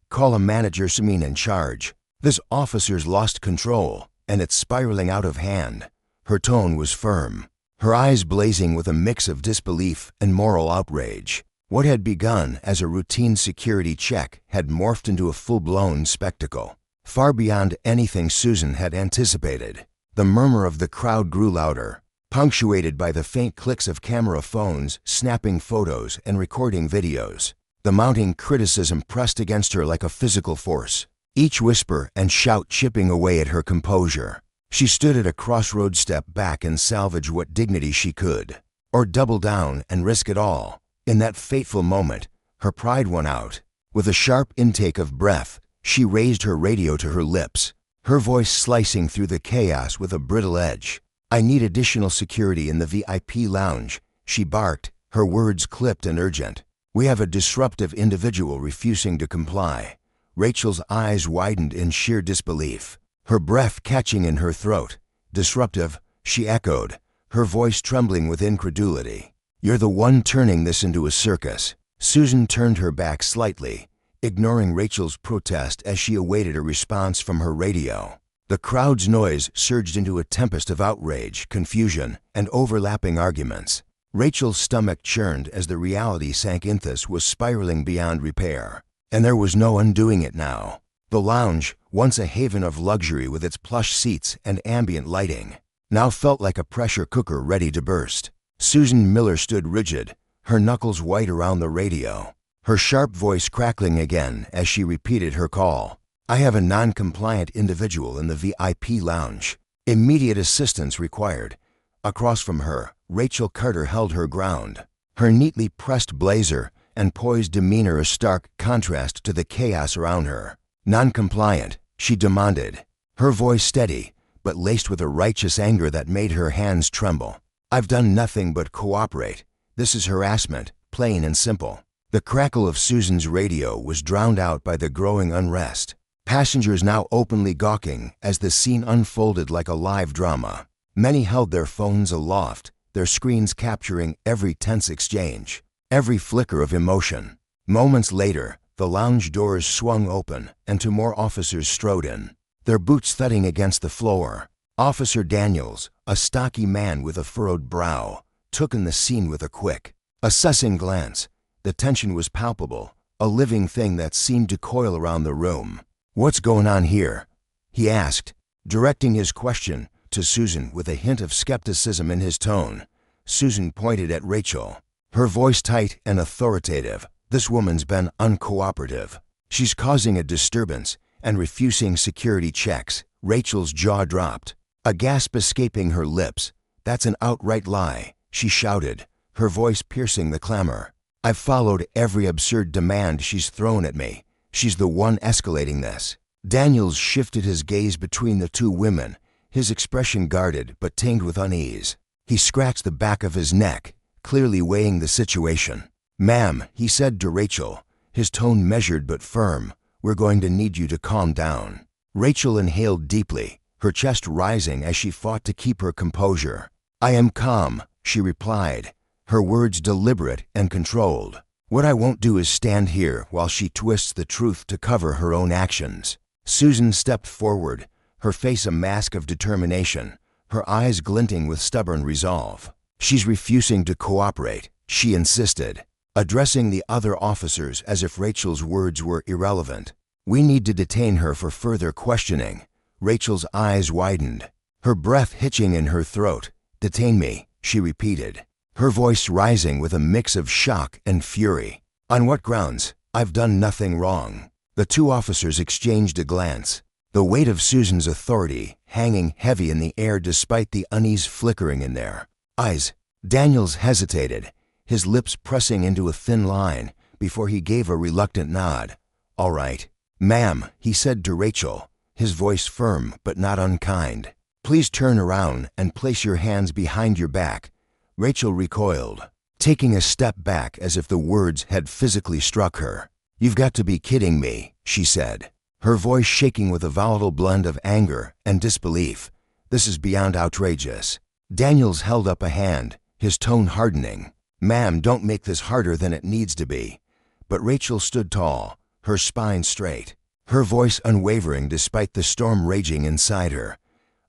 "Call a manager, Samin in charge. This officer's lost control, and it's spiraling out of hand." Her tone was firm, her eyes blazing with a mix of disbelief and moral outrage. What had begun as a routine security check had morphed into a full-blown spectacle, far beyond anything Susan had anticipated. The murmur of the crowd grew louder, punctuated by the faint clicks of camera phones snapping photos and recording videos. The mounting criticism pressed against her like a physical force, each whisper and shout chipping away at her composure. She stood at a crossroads, step back and salvage what dignity she could, or double down and risk it all. In that fateful moment, her pride won out. With a sharp intake of breath, she raised her radio to her lips, her voice slicing through the chaos with a brittle edge. "I need additional security in the VIP lounge," she barked, her words clipped and urgent. "We have a disruptive individual refusing to comply." Rachel's eyes widened in sheer disbelief, her breath catching in her throat. "Disruptive," she echoed, her voice trembling with incredulity. "You're the one turning this into a circus." Susan turned her back slightly, ignoring Rachel's protest as she awaited a response from her radio. The crowd's noise surged into a tempest of outrage, confusion, and overlapping arguments. Rachel's stomach churned as the reality sank in. This was spiraling beyond repair, and there was no undoing it now. The lounge, once a haven of luxury with its plush seats and ambient lighting, now felt like a pressure cooker ready to burst. Susan Miller stood rigid, her knuckles white around the radio, her sharp voice crackling again as she repeated her call. I have a non-compliant individual in the VIP lounge. Immediate assistance required. Across from her, Rachel Carter held her ground, her neatly pressed blazer and poised demeanor a stark contrast to the chaos around her. Non-compliant, she demanded, her voice steady, but laced with a righteous anger that made her hands tremble. I've done nothing but cooperate. This is harassment, plain and simple. The crackle of Susan's radio was drowned out by the growing unrest. Passengers now openly gawking as the scene unfolded like a live drama. Many held their phones aloft, their screens capturing every tense exchange, every flicker of emotion. Moments later, the lounge doors swung open and two more officers strode in, their boots thudding against the floor. Officer Daniels, a stocky man with a furrowed brow, took in the scene with a quick, assessing glance. The tension was palpable, a living thing that seemed to coil around the room. What's going on here? He asked, directing his question to Susan with a hint of skepticism in his tone. Susan pointed at Rachel, her voice tight and authoritative. This woman's been uncooperative. She's causing a disturbance and refusing security checks. Rachel's jaw dropped, a gasp escaping her lips. That's an outright lie, she shouted, her voice piercing the clamor. I've followed every absurd demand she's thrown at me. She's the one escalating this. Daniels shifted his gaze between the two women, his expression guarded but tinged with unease. He scratched the back of his neck, clearly weighing the situation. Ma'am, he said to Rachel, his tone measured but firm, we're going to need you to calm down. Rachel inhaled deeply, her chest rising as she fought to keep her composure. I am calm, she replied, her words deliberate and controlled. What I won't do is stand here while she twists the truth to cover her own actions. Susan stepped forward, her face a mask of determination, her eyes glinting with stubborn resolve. She's refusing to cooperate, she insisted, addressing the other officers as if Rachel's words were irrelevant. We need to detain her for further questioning. Rachel's eyes widened, her breath hitching in her throat. Detain me, she repeated, her voice rising with a mix of shock and fury. On what grounds? I've done nothing wrong. The two officers exchanged a glance, the weight of Susan's authority hanging heavy in the air despite the unease flickering in their eyes. Daniels hesitated, his lips pressing into a thin line before he gave a reluctant nod. All right, ma'am, he said to Rachel, his voice firm but not unkind. Please turn around and place your hands behind your back. Rachel recoiled, taking a step back as if the words had physically struck her. You've got to be kidding me, she said, her voice shaking with a volatile blend of anger and disbelief. This is beyond outrageous. Daniels held up a hand, his tone hardening. Ma'am, don't make this harder than it needs to be. But Rachel stood tall, her spine straight, her voice unwavering despite the storm raging inside her.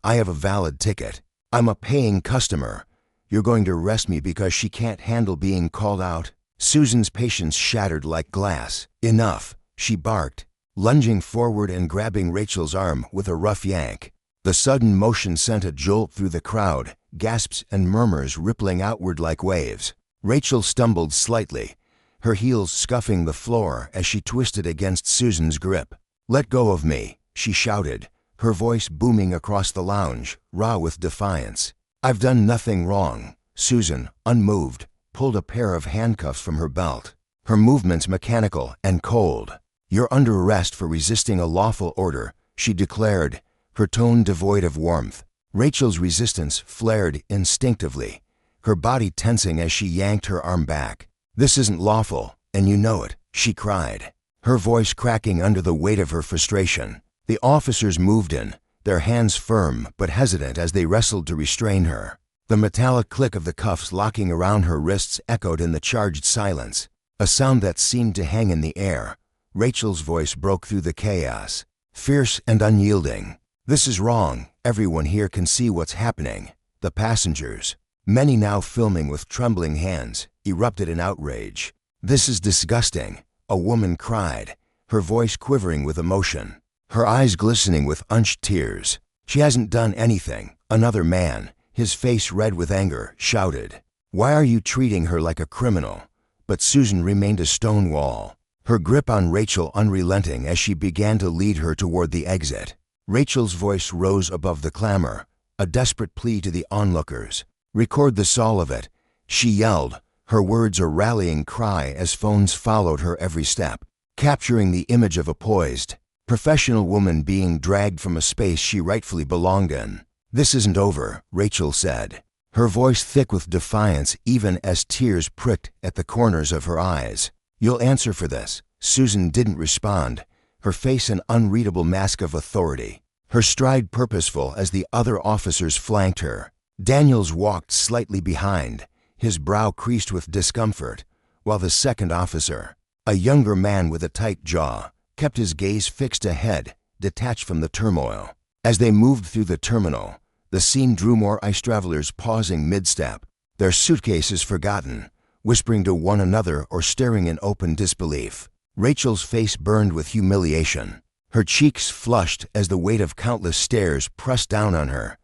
I have a valid ticket. I'm a paying customer. You're going to arrest me because she can't handle being called out? Susan's patience shattered like glass. Enough, she barked, lunging forward and grabbing Rachel's arm with a rough yank. The sudden motion sent a jolt through the crowd, gasps and murmurs rippling outward like waves. Rachel stumbled slightly, her heels scuffing the floor as she twisted against Susan's grip. Let go of me, she shouted, her voice booming across the lounge, raw with defiance. I've done nothing wrong. Susan, unmoved, pulled a pair of handcuffs from her belt, her movements mechanical and cold. You're under arrest for resisting a lawful order, she declared, her tone devoid of warmth. Rachel's resistance flared instinctively, her body tensing as she yanked her arm back. This isn't lawful, and you know it, she cried, her voice cracking under the weight of her frustration. The officers moved in, their hands firm but hesitant as they wrestled to restrain her. The metallic click of the cuffs locking around her wrists echoed in the charged silence, a sound that seemed to hang in the air. Rachel's voice broke through the chaos, fierce and unyielding. This is wrong. Everyone here can see what's happening. The passengers, many now filming with trembling hands, erupted in outrage. This is disgusting, a woman cried, her voice quivering with emotion, her eyes glistening with unshed tears. She hasn't done anything. Another man, his face red with anger, shouted. Why are you treating her like a criminal? but Susan remained a stone wall, her grip on Rachel unrelenting as she began to lead her toward the exit. Rachel's voice rose above the clamor, a desperate plea to the onlookers. "Record the soul of it," she yelled, her words a rallying cry as phones followed her every step, capturing the image of a poised, professional woman being dragged from a space she rightfully belonged in. "This isn't over," Rachel said, her voice thick with defiance even as tears pricked at the corners of her eyes. "You'll answer for this." Susan didn't respond, her face an unreadable mask of authority, her stride purposeful as the other officers flanked her. Daniels walked slightly behind, his brow creased with discomfort, while the second officer, a younger man with a tight jaw, kept his gaze fixed ahead, detached from the turmoil. As they moved through the terminal, the scene drew more ICE travelers pausing mid-step, their suitcases forgotten, whispering to one another or staring in open disbelief. Rachel's face burned with humiliation, her cheeks flushed as the weight of countless stares pressed down on her.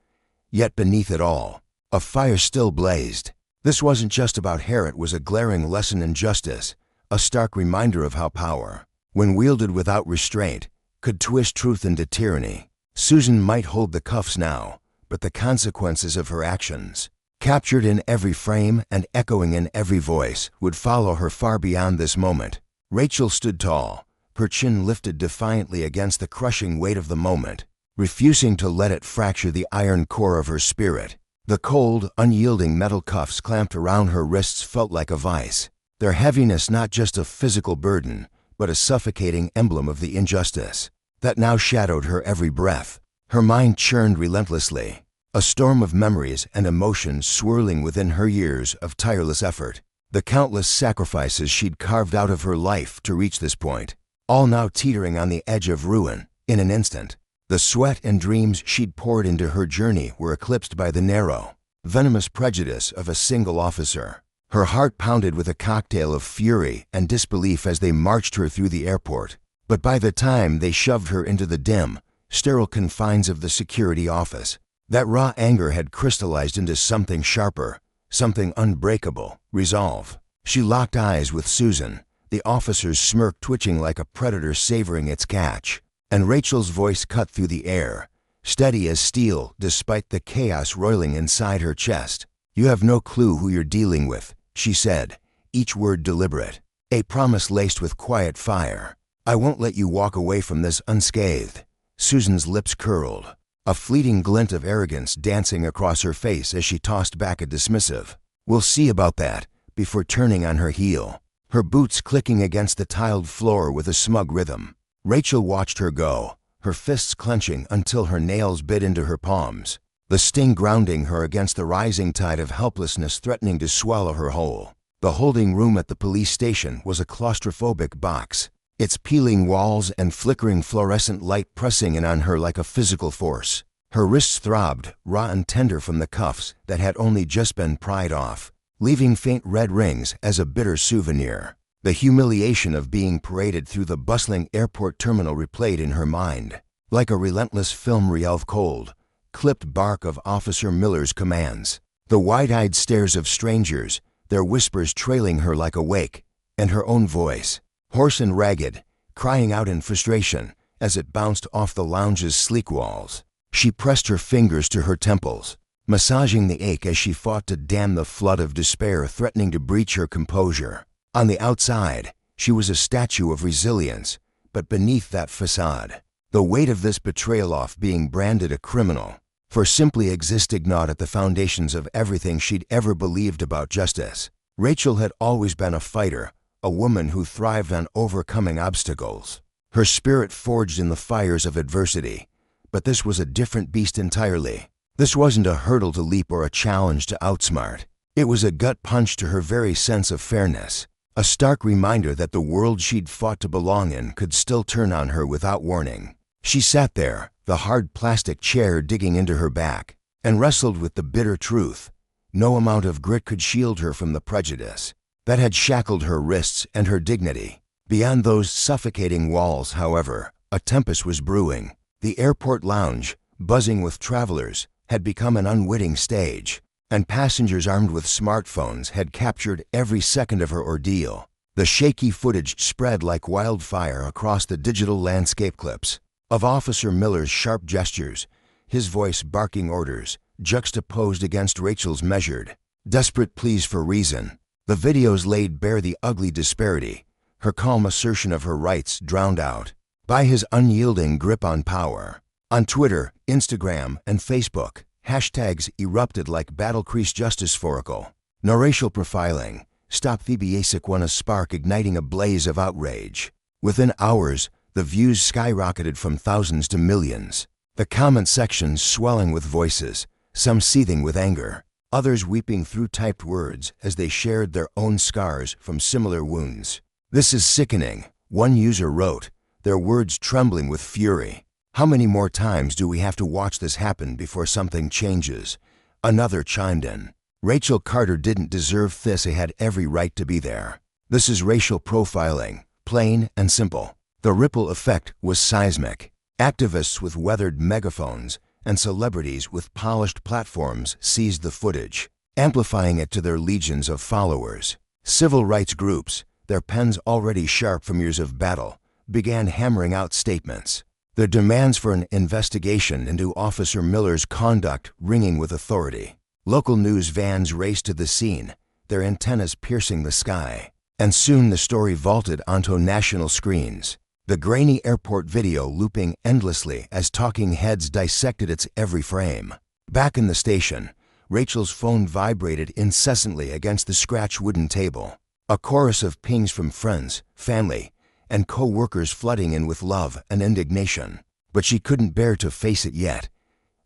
Yet beneath it all, a fire still blazed. This wasn't just about hair, it was a glaring lesson in justice, a stark reminder of how power, when wielded without restraint, could twist truth into tyranny. Susan might hold the cuffs now, but the consequences of her actions, captured in every frame and echoing in every voice, would follow her far beyond this moment. Rachel stood tall, her chin lifted defiantly against the crushing weight of the moment, refusing to let it fracture the iron core of her spirit. The cold, unyielding metal cuffs clamped around her wrists felt like a vice, their heaviness not just a physical burden, but a suffocating emblem of the injustice that now shadowed her every breath. Her mind churned relentlessly, a storm of memories and emotions swirling within her years of tireless effort, the countless sacrifices she'd carved out of her life to reach this point, all now teetering on the edge of ruin in an instant. The sweat and dreams she'd poured into her journey were eclipsed by the narrow, venomous prejudice of a single officer. Her heart pounded with a cocktail of fury and disbelief as they marched her through the airport. But by the time they shoved her into the dim, sterile confines of the security office, that raw anger had crystallized into something sharper, something unbreakable: resolve. She locked eyes with Susan, the officer's smirk twitching like a predator savoring its catch, and Rachel's voice cut through the air, steady as steel despite the chaos roiling inside her chest. "You have no clue who you're dealing with," she said, each word deliberate, a promise laced with quiet fire. "I won't let you walk away from this unscathed." Susan's lips curled, a fleeting glint of arrogance dancing across her face as she tossed back a dismissive, "We'll see about that," before turning on her heel, her boots clicking against the tiled floor with a smug rhythm. Rachel watched her go, her fists clenching until her nails bit into her palms, the sting grounding her against the rising tide of helplessness threatening to swallow her whole. The holding room at the police station was a claustrophobic box, its peeling walls and flickering fluorescent light pressing in on her like a physical force. Her wrists throbbed, raw and tender from the cuffs that had only just been pried off, leaving faint red rings as a bitter souvenir. The humiliation of being paraded through the bustling airport terminal replayed in her mind, like a relentless film reel of cold, clipped bark of Officer Miller's commands. The wide-eyed stares of strangers, their whispers trailing her like a wake, and her own voice, hoarse and ragged, crying out in frustration as it bounced off the lounge's sleek walls. She pressed her fingers to her temples, massaging the ache as she fought to dam the flood of despair threatening to breach her composure. On the outside, she was a statue of resilience, but beneath that facade, the weight of this betrayal of being branded a criminal for simply existing gnawed at the foundations of everything she'd ever believed about justice. Rachel had always been a fighter, a woman who thrived on overcoming obstacles, her spirit forged in the fires of adversity. But this was a different beast entirely. This wasn't a hurdle to leap or a challenge to outsmart. It was a gut punch to her very sense of fairness, a stark reminder that the world she'd fought to belong in could still turn on her without warning. She sat there, the hard plastic chair digging into her back, and wrestled with the bitter truth. No amount of grit could shield her from the prejudice that had shackled her wrists and her dignity. Beyond those suffocating walls, however, a tempest was brewing. The airport lounge, buzzing with travelers, had become an unwitting stage, and passengers armed with smartphones had captured every second of her ordeal. The shaky footage spread like wildfire across the digital landscape clips of Officer Miller's sharp gestures, his voice barking orders, juxtaposed against Rachel's measured, desperate pleas for reason. The videos laid bare the ugly disparity, her calm assertion of her rights drowned out by his unyielding grip on power. On Twitter, Instagram, and Facebook, hashtags erupted like Battlecrease Justice Foracle. No racial profiling. Stop the basic one, a spark igniting a blaze of outrage. Within hours, the views skyrocketed from thousands to millions. The comment sections swelling with voices, some seething with anger, others weeping through typed words as they shared their own scars from similar wounds. "This is sickening," one user wrote, their words trembling with fury. "How many more times do we have to watch this happen before something changes?" Another chimed in. "Rachel Carter didn't deserve this. He had every right to be there. This is racial profiling, plain and simple." The ripple effect was seismic. Activists with weathered megaphones and celebrities with polished platforms seized the footage, amplifying it to their legions of followers. Civil rights groups, their pens already sharp from years of battle, began hammering out statements, their demands for an investigation into Officer Miller's conduct ringing with authority. Local news vans raced to the scene, their antennas piercing the sky, and soon the story vaulted onto national screens. The grainy airport video looping endlessly as talking heads dissected its every frame. Back in the station, Rachel's phone vibrated incessantly against the scratch wooden table. A chorus of pings from friends, family, and co-workers flooding in with love and indignation. But she couldn't bear to face it yet.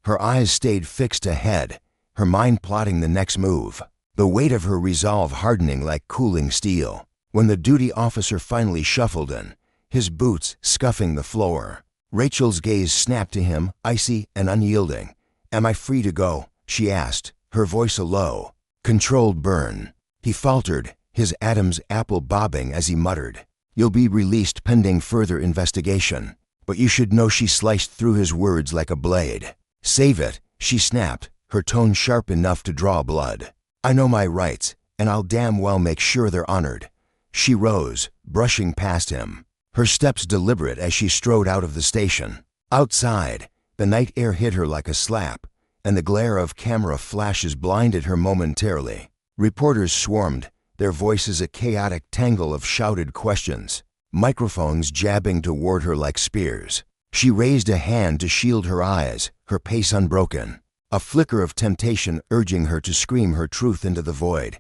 Her eyes stayed fixed ahead, her mind plotting the next move, the weight of her resolve hardening like cooling steel. When the duty officer finally shuffled in, his boots scuffing the floor, Rachel's gaze snapped to him, icy and unyielding. "Am I free to go?" she asked, her voice a low, controlled burn. He faltered, his Adam's apple bobbing as he muttered, "You'll be released pending further investigation." But you should know. She sliced through his words like a blade. "Save it," she snapped, her tone sharp enough to draw blood. "I know my rights, and I'll damn well make sure they're honored." She rose, brushing past him, her steps deliberate as she strode out of the station. Outside, the night air hit her like a slap, and the glare of camera flashes blinded her momentarily. Reporters swarmed, their voices a chaotic tangle of shouted questions, microphones jabbing toward her like spears. She raised a hand to shield her eyes, her pace unbroken, a flicker of temptation urging her to scream her truth into the void.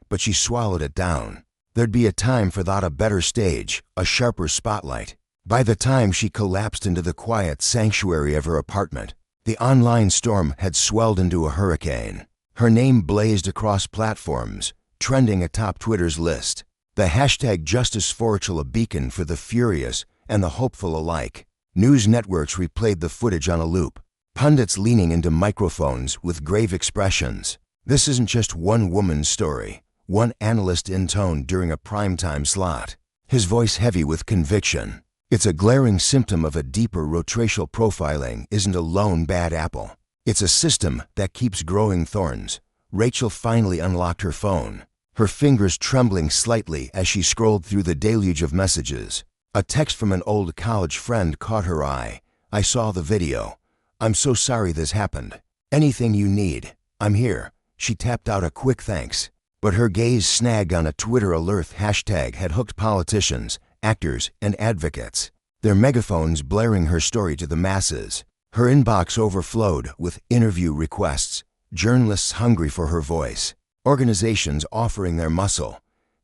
But she swallowed it down. There'd be a time for that, a better stage, a sharper spotlight. By the time she collapsed into the quiet sanctuary of her apartment, the online storm had swelled into a hurricane. Her name blazed across platforms, trending atop Twitter's list. The hashtag Justice Foracle, a beacon for the furious and the hopeful alike. News networks replayed the footage on a loop, pundits leaning into microphones with grave expressions. This isn't just one woman's story, one analyst intoned during a primetime slot, his voice heavy with conviction. It's a glaring symptom of a deeper racial profiling isn't a lone bad apple. It's a system that keeps growing thorns. Rachel finally unlocked her phone, her fingers trembling slightly as she scrolled through the deluge of messages. A text from an old college friend caught her eye. "I saw the video. I'm so sorry this happened. Anything you need, I'm here." She tapped out a quick thanks, but her gaze snagged on a Twitter alert hashtag had hooked politicians, actors, and advocates, their megaphones blaring her story to the masses. Her inbox overflowed with interview requests, journalists hungry for her voice, organizations offering their muscle.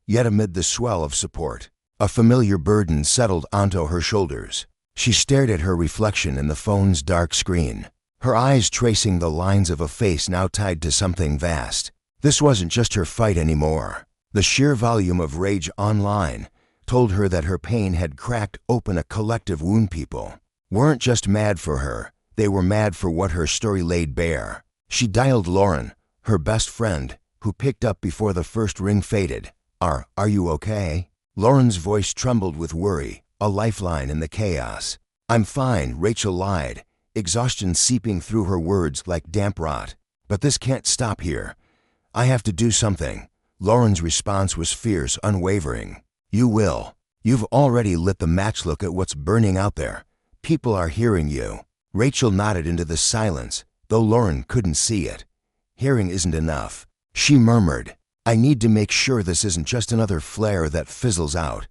Yet amid the swell of support, a familiar burden settled onto her shoulders. She stared at her reflection in the phone's dark screen, her eyes tracing the lines of a face now tied to something vast. This wasn't just her fight anymore. The sheer volume of rage online told her that her pain had cracked open a collective wound. People weren't just mad for her, they were mad for what her story laid bare. She dialed Lauren, her best friend, who picked up before the first ring faded. Are you okay?" Lauren's voice trembled with worry, a lifeline in the chaos. "I'm fine," Rachel lied, exhaustion seeping through her words like damp rot. "But this can't stop here. I have to do something. Lauren's response was fierce, unwavering. You will. You've already lit the match. Look at what's burning out there. People are hearing you. Rachel nodded into the silence, though Lauren couldn't see it. Hearing isn't enough. She murmured, I need to make sure this isn't just another flare that fizzles out.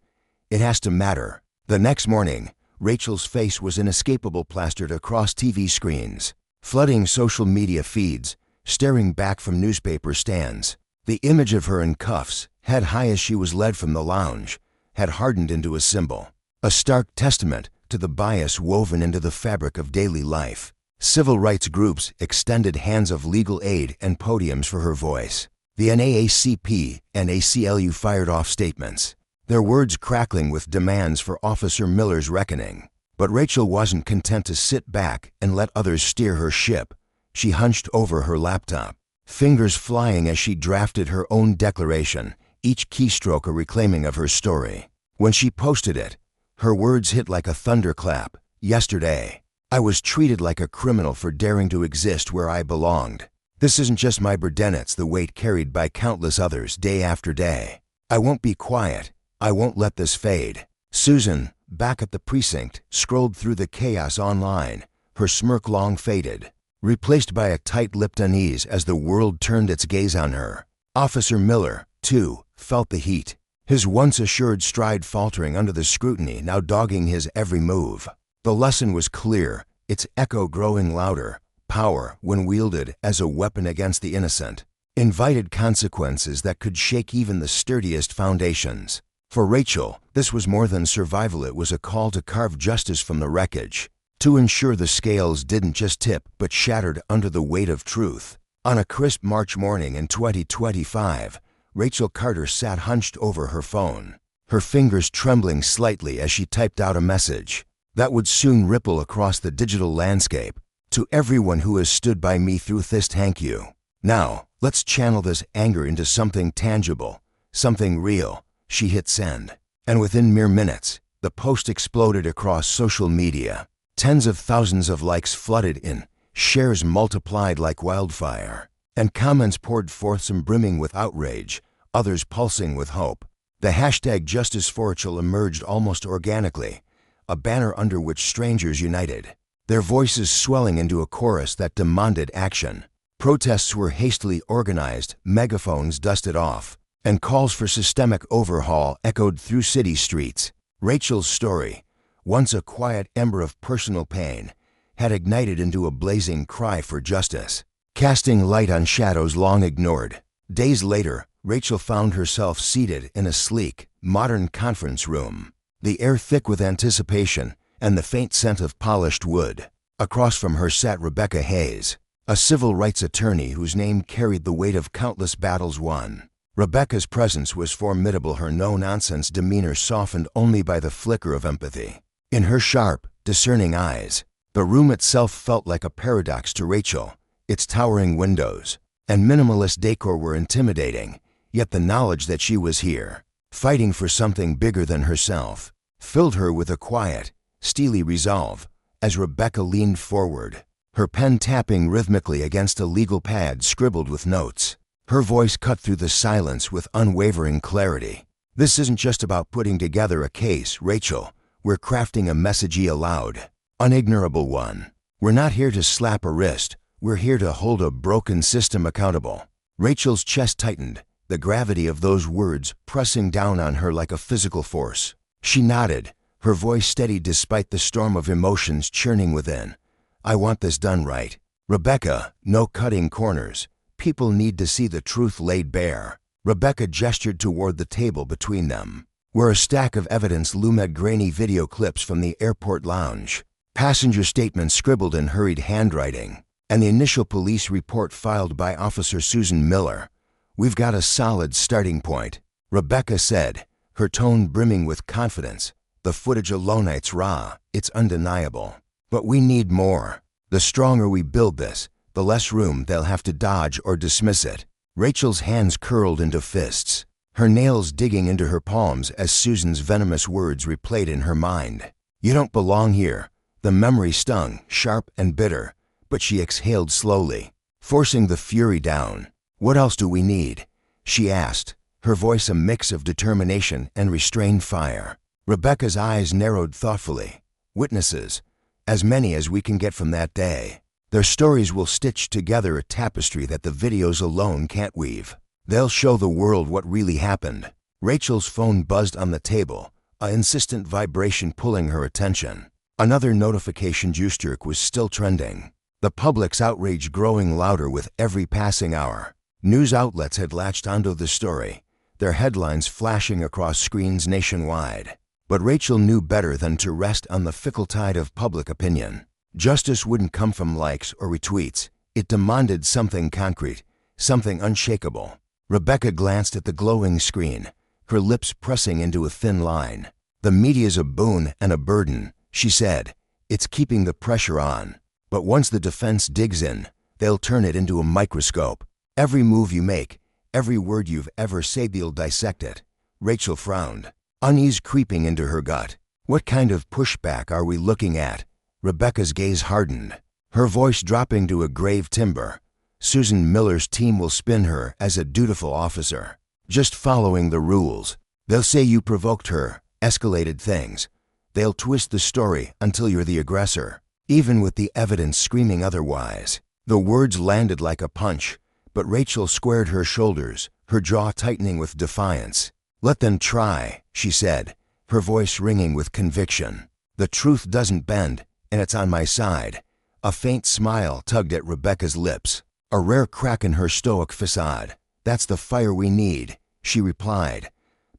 It has to matter. The next morning, Rachel's face was inescapable, plastered across TV screens, flooding social media feeds, staring back from newspaper stands. The image of her in cuffs, head high as she was led from the lounge, had hardened into a symbol, a stark testament to the bias woven into the fabric of daily life. Civil rights groups extended hands of legal aid and podiums for her voice. The NAACP and ACLU fired off statements, their words crackling with demands for Officer Miller's reckoning. But Rachel wasn't content to sit back and let others steer her ship. She hunched over her laptop, fingers flying as she drafted her own declaration, each keystroke a reclaiming of her story. When she posted it, her words hit like a thunderclap. Yesterday, I was treated like a criminal for daring to exist where I belonged. This isn't just my burden, it's the weight carried by countless others day after day. I won't be quiet. I won't let this fade. Susan, back at the precinct, scrolled through the chaos online, her smirk long faded, replaced by a tight-lipped unease as the world turned its gaze on her. Officer Miller, too, felt the heat, his once assured stride faltering under the scrutiny now dogging his every move. The lesson was clear, its echo growing louder. Power, when wielded as a weapon against the innocent, invited consequences that could shake even the sturdiest foundations. For Rachel, this was more than survival. It was a call to carve justice from the wreckage, to ensure the scales didn't just tip but shattered under the weight of truth. On a crisp March morning in 2025, Rachel Carter sat hunched over her phone, her fingers trembling slightly as she typed out a message that would soon ripple across the digital landscape. To everyone who has stood by me through this, thank you. Now, let's channel this anger into something tangible, something real. She hit send, and within mere minutes, the post exploded across social media. Tens of thousands of likes flooded in, shares multiplied like wildfire, and comments poured forth, some brimming with outrage, others pulsing with hope. The hashtag Justice for Rachel emerged almost organically, a banner under which strangers united, their voices swelling into a chorus that demanded action. Protests were hastily organized, megaphones dusted off, and calls for systemic overhaul echoed through city streets. Rachel's story, once a quiet ember of personal pain, had ignited into a blazing cry for justice, casting light on shadows long ignored. Days later, Rachel found herself seated in a sleek, modern conference room, the air thick with anticipation and the faint scent of polished wood. Across from her sat Rebecca Hayes, a civil rights attorney whose name carried the weight of countless battles won. Rebecca's presence was formidable, her no-nonsense demeanor softened only by the flicker of empathy. In her sharp, discerning eyes, the room itself felt like a paradox to Rachel. Its towering windows and minimalist decor were intimidating, yet the knowledge that she was here, fighting for something bigger than herself, filled her with a quiet, steely resolve. As Rebecca leaned forward, her pen tapping rhythmically against a legal pad scribbled with notes, her voice cut through the silence with unwavering clarity. This isn't just about putting together a case, Rachel. We're crafting a message aloud, unignorable one. We're not here to slap a wrist. We're here to hold a broken system accountable. Rachel's chest tightened, the gravity of those words pressing down on her like a physical force. She nodded, her voice steady despite the storm of emotions churning within. I want this done right. Rebecca, no cutting corners. People need to see the truth laid bare. Rebecca gestured toward the table between them, where a stack of evidence loomed, grainy video clips from the airport lounge, passenger statements scribbled in hurried handwriting, and the initial police report filed by Officer Susan Miller. We've got a solid starting point, Rebecca said, her tone brimming with confidence. The footage alone, it's raw, it's undeniable. But we need more. The stronger we build this, the less room they'll have to dodge or dismiss it. Rachel's hands curled into fists, her nails digging into her palms as Susan's venomous words replayed in her mind. You don't belong here. The memory stung, sharp and bitter, but she exhaled slowly, forcing the fury down. "What else do we need?" she asked, her voice a mix of determination and restrained fire. Rebecca's eyes narrowed thoughtfully. "Witnesses. As many as we can get from that day. Their stories will stitch together a tapestry that the videos alone can't weave. They'll show the world what really happened." Rachel's phone buzzed on the table, an insistent vibration pulling her attention. Another notification jerk was still trending. The public's outrage growing louder with every passing hour. News outlets had latched onto the story, their headlines flashing across screens nationwide. But Rachel knew better than to rest on the fickle tide of public opinion. Justice wouldn't come from likes or retweets. It demanded something concrete, something unshakable. Rebecca glanced at the glowing screen, her lips pressing into a thin line. "The media's a boon and a burden," she said. "It's keeping the pressure on. But once the defense digs in, they'll turn it into a microscope. Every move you make, every word you've ever said, they'll dissect it." Rachel frowned, unease creeping into her gut. "What kind of pushback are we looking at?" Rebecca's gaze hardened, her voice dropping to a grave timbre. "Susan Miller's team will spin her as a dutiful officer, just following the rules. They'll say you provoked her, escalated things. They'll twist the story until you're the aggressor, even with the evidence screaming otherwise." The words landed like a punch, but Rachel squared her shoulders, her jaw tightening with defiance. "Let them try," she said, her voice ringing with conviction. "The truth doesn't bend, and it's on my side." A faint smile tugged at Rebecca's lips, a rare crack in her stoic facade. "That's the fire we need," she replied.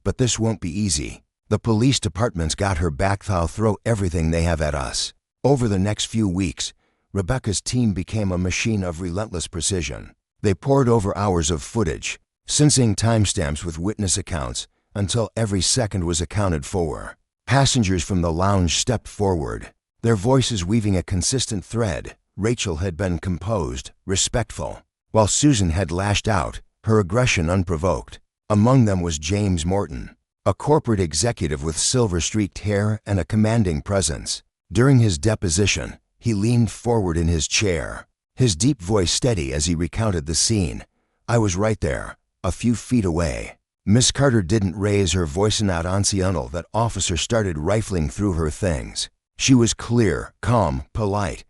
"But this won't be easy. The police department's got her back. They'll throw everything they have at us." Over the next few weeks, Rebecca's team became a machine of relentless precision. They pored over hours of footage, syncing timestamps with witness accounts until every second was accounted for. Passengers from the lounge stepped forward, their voices weaving a consistent thread. Rachel had been composed, respectful, while Susan had lashed out, her aggression unprovoked. Among them was James Morton, a corporate executive with silver-streaked hair and a commanding presence. During his deposition, he leaned forward in his chair, his deep voice steady as he recounted the scene. "I was right there, a few feet away." Miss Carter didn't raise her voice. Not anciental that officer started rifling through her things. She was clear, calm, polite.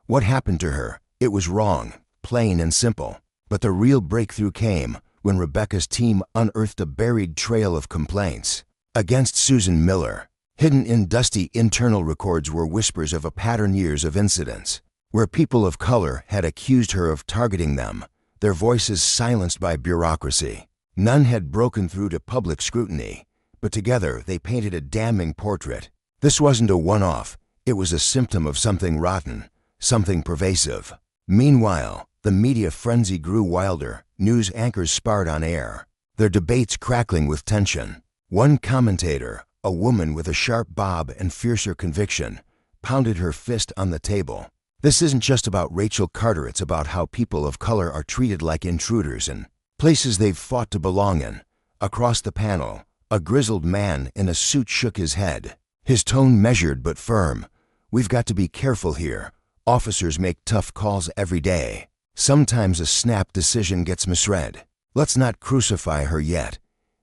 What happened to her? It was wrong, plain and simple. But the real breakthrough came when Rebecca's team unearthed a buried trail of complaints against Susan Miller. Hidden in dusty internal records were whispers of a pattern, years of incidents where people of color had accused her of targeting them, their voices silenced by bureaucracy. None had broken through to public scrutiny, but together they painted a damning portrait. This wasn't a one-off, it was a symptom of something rotten, something pervasive. Meanwhile, the media frenzy grew wilder. News anchors sparred on air, their debates crackling with tension. One commentator, a woman with a sharp bob and fiercer conviction, pounded her fist on the table. "This isn't just about Rachel Carter, it's about how people of color are treated like intruders in places they've fought to belong in." Across the panel, a grizzled man in a suit shook his head, his tone measured but firm. "We've got to be careful here. Officers make tough calls every day. Sometimes a snap decision gets misread. Let's not crucify her yet."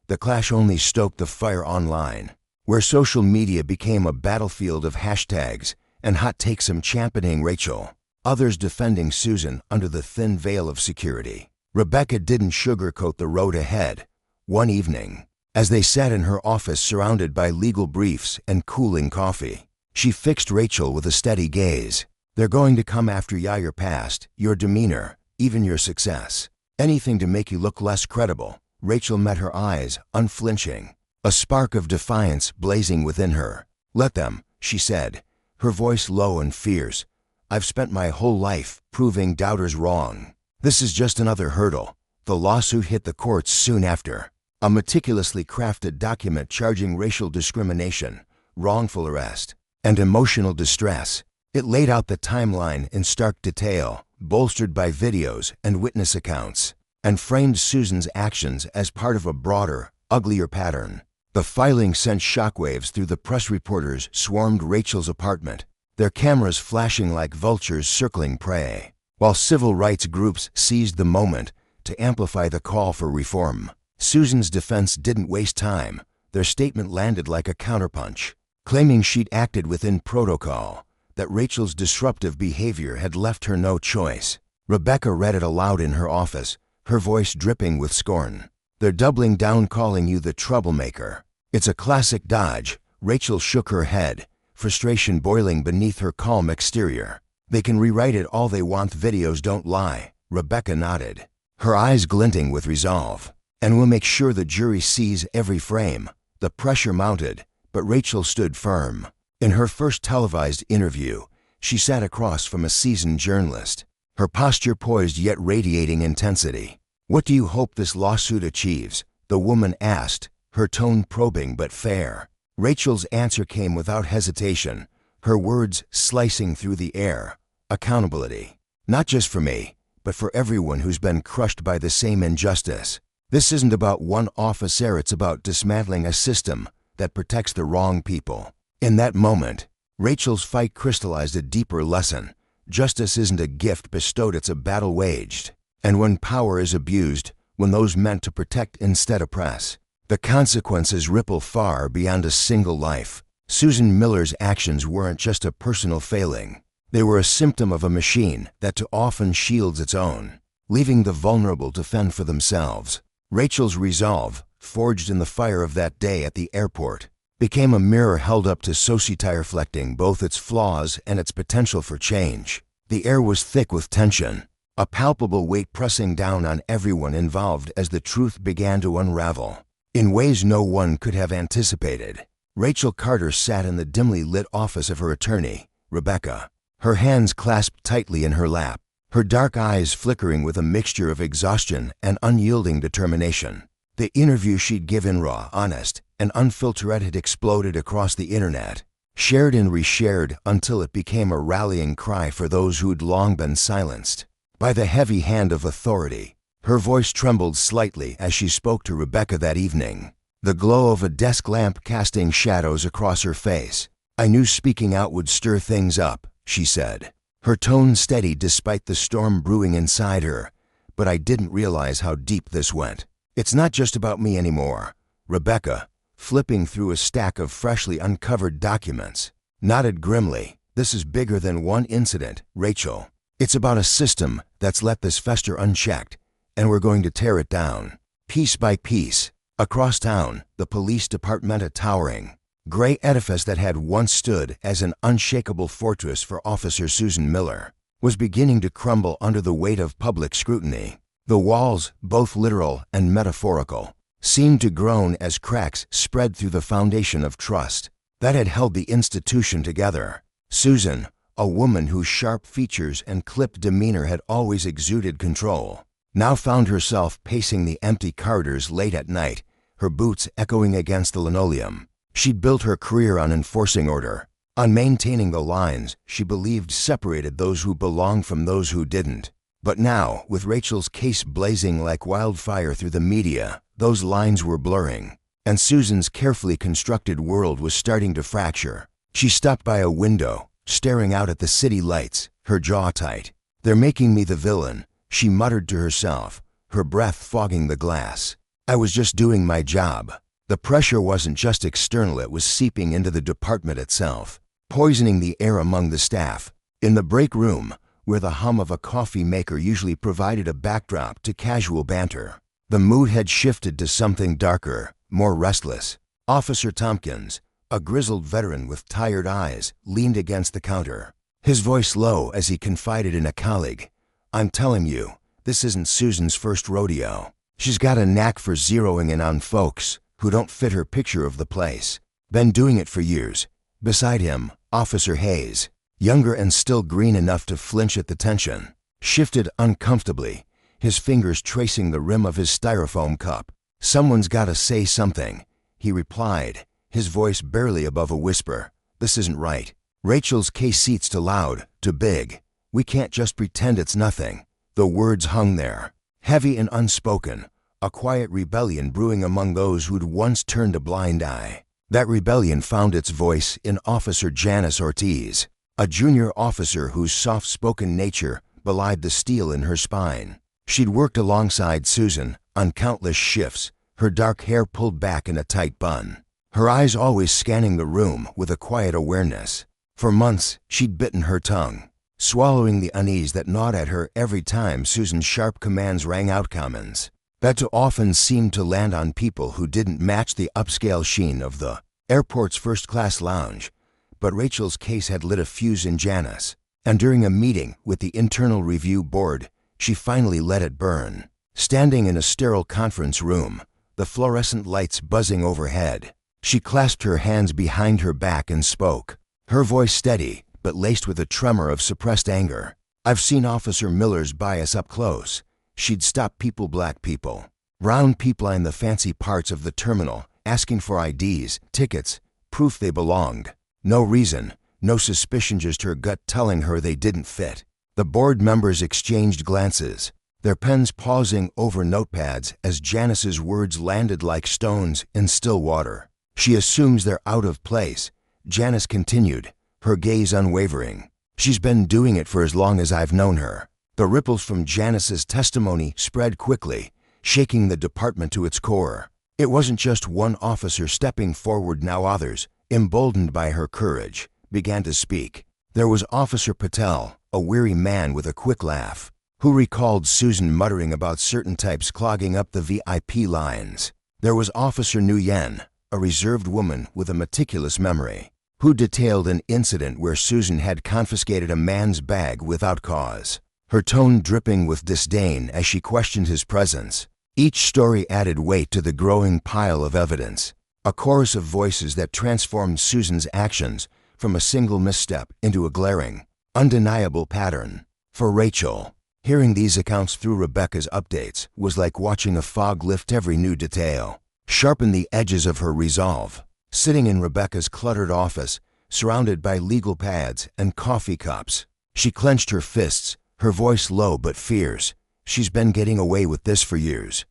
The clash only stoked the fire online, where social media became a battlefield of hashtags and hot takes, some championing Rachel, others defending Susan under the thin veil of security. Rebecca didn't sugarcoat the road ahead. One evening, as they sat in her office surrounded by legal briefs and cooling coffee, she fixed Rachel with a steady gaze. "They're going to come after your past, your demeanor, even your success. Anything to make you look less credible." Rachel met her eyes, unflinching, a spark of defiance blazing within her. "Let them," she said, her voice low and fierce. "I've spent my whole life proving doubters wrong. This is just another hurdle." The lawsuit hit the courts soon after, a meticulously crafted document charging racial discrimination, wrongful arrest, and emotional distress. It laid out the timeline in stark detail, bolstered by videos and witness accounts, and framed Susan's actions as part of a broader, uglier pattern. The filing sent shockwaves through the press. Reporters swarmed Rachel's apartment, their cameras flashing like vultures circling prey, while civil rights groups seized the moment to amplify the call for reform. Susan's defense didn't waste time. Their statement landed like a counterpunch, claiming she'd acted within protocol, that Rachel's disruptive behavior had left her no choice. Rebecca read it aloud in her office, her voice dripping with scorn. "They're doubling down, calling you the troublemaker. It's a classic dodge." Rachel shook her head, frustration boiling beneath her calm exterior. "They can rewrite it all they want, videos don't lie." Rebecca nodded, her eyes glinting with resolve. "And we'll make sure the jury sees every frame." The pressure mounted, but Rachel stood firm. In her first televised interview, she sat across from a seasoned journalist, her posture poised yet radiating intensity. "What do you hope this lawsuit achieves?" the woman asked, her tone probing but fair. Rachel's answer came without hesitation, her words slicing through the air. "Accountability. Not just for me, but for everyone who's been crushed by the same injustice. This isn't about one officer, it's about dismantling a system that protects the wrong people." In that moment, Rachel's fight crystallized a deeper lesson. Justice isn't a gift bestowed, it's a battle waged. And when power is abused, when those meant to protect instead oppress, the consequences ripple far beyond a single life. Susan Miller's actions weren't just a personal failing. They were a symptom of a machine that too often shields its own, leaving the vulnerable to fend for themselves. Rachel's resolve, forged in the fire of that day at the airport, became a mirror held up to society, reflecting both its flaws and its potential for change. The air was thick with tension, a palpable weight pressing down on everyone involved as the truth began to unravel, in ways no one could have anticipated. Rachel Carter sat in the dimly lit office of her attorney, Rebecca, her hands clasped tightly in her lap, her dark eyes flickering with a mixture of exhaustion and unyielding determination. The interview she'd given, raw, honest, and unfiltered, had exploded across the internet, shared and reshared until it became a rallying cry for those who'd long been silenced by the heavy hand of authority. Her voice trembled slightly as she spoke to Rebecca that evening, the glow of a desk lamp casting shadows across her face. "I knew speaking out would stir things up," she said, her tone steady despite the storm brewing inside her, "but I didn't realize how deep this went. It's not just about me anymore." Rebecca, flipping through a stack of freshly uncovered documents, nodded grimly. "This is bigger than one incident, Rachel. It's about a system that's let this fester unchecked, and we're going to tear it down, piece by piece." Across town, the police department, a towering, gray edifice that had once stood as an unshakable fortress for Officer Susan Miller, was beginning to crumble under the weight of public scrutiny. The walls, both literal and metaphorical, seemed to groan as cracks spread through the foundation of trust that had held the institution together. Susan, a woman whose sharp features and clipped demeanor had always exuded control, now found herself pacing the empty corridors late at night, her boots echoing against the linoleum. She'd built her career on enforcing order, on maintaining the lines she believed separated those who belonged from those who didn't. But now, with Rachel's case blazing like wildfire through the media, those lines were blurring, and Susan's carefully constructed world was starting to fracture. She stopped by a window, staring out at the city lights, her jaw tight. "They're making me the villain," she muttered to herself, her breath fogging the glass. "I was just doing my job." The pressure wasn't just external, it was seeping into the department itself, poisoning the air among the staff. In the break room, where the hum of a coffee maker usually provided a backdrop to casual banter, the mood had shifted to something darker, more restless. Officer Tompkins, a grizzled veteran with tired eyes, leaned against the counter, his voice low as he confided in a colleague, "I'm telling you, this isn't Susan's first rodeo. She's got a knack for zeroing in on folks who don't fit her picture of the place. Been doing it for years." Beside him, Officer Hayes, younger and still green enough to flinch at the tension, shifted uncomfortably, his fingers tracing the rim of his styrofoam cup. "Someone's got to say something," he replied, his voice barely above a whisper. "This isn't right. Rachel's case seats too loud, too big. We can't just pretend it's nothing." The words hung there, heavy and unspoken, a quiet rebellion brewing among those who'd once turned a blind eye. That rebellion found its voice in Officer Janice Ortiz, a junior officer whose soft-spoken nature belied the steel in her spine. She'd worked alongside Susan on countless shifts, her dark hair pulled back in a tight bun, her eyes always scanning the room with a quiet awareness. For months, she'd bitten her tongue, swallowing the unease that gnawed at her every time Susan's sharp commands rang out. Comments that too often seemed to land on people who didn't match the upscale sheen of the airport's first-class lounge. But Rachel's case had lit a fuse in Janice, and during a meeting with the Internal Review Board, she finally let it burn. Standing in a sterile conference room, the fluorescent lights buzzing overhead, she clasped her hands behind her back and spoke, her voice steady but laced with a tremor of suppressed anger. "I've seen Officer Miller's bias up close. She'd stop people, black people, brown people in the fancy parts of the terminal, asking for IDs, tickets, proof they belonged. No reason, no suspicion, just her gut telling her they didn't fit." The board members exchanged glances, their pens pausing over notepads as Janice's words landed like stones in still water. "She assumes they're out of place," Janice continued, her gaze unwavering. "She's been doing it for as long as I've known her." The ripples from Janice's testimony spread quickly, shaking the department to its core. It wasn't just one officer stepping forward. Now others, emboldened by her courage, began to speak. There was Officer Patel, a weary man with a quick laugh, who recalled Susan muttering about certain types clogging up the VIP lines. There was Officer Nguyen, a reserved woman with a meticulous memory, who detailed an incident where Susan had confiscated a man's bag without cause, her tone dripping with disdain as she questioned his presence. Each story added weight to the growing pile of evidence, a chorus of voices that transformed Susan's actions from a single misstep into a glaring, undeniable pattern. For Rachel, hearing these accounts through Rebecca's updates was like watching a fog lift every new detail, sharpen the edges of her resolve. Sitting in Rebecca's cluttered office, surrounded by legal pads and coffee cups, she clenched her fists, her voice low but fierce. "She's been getting away with this for years,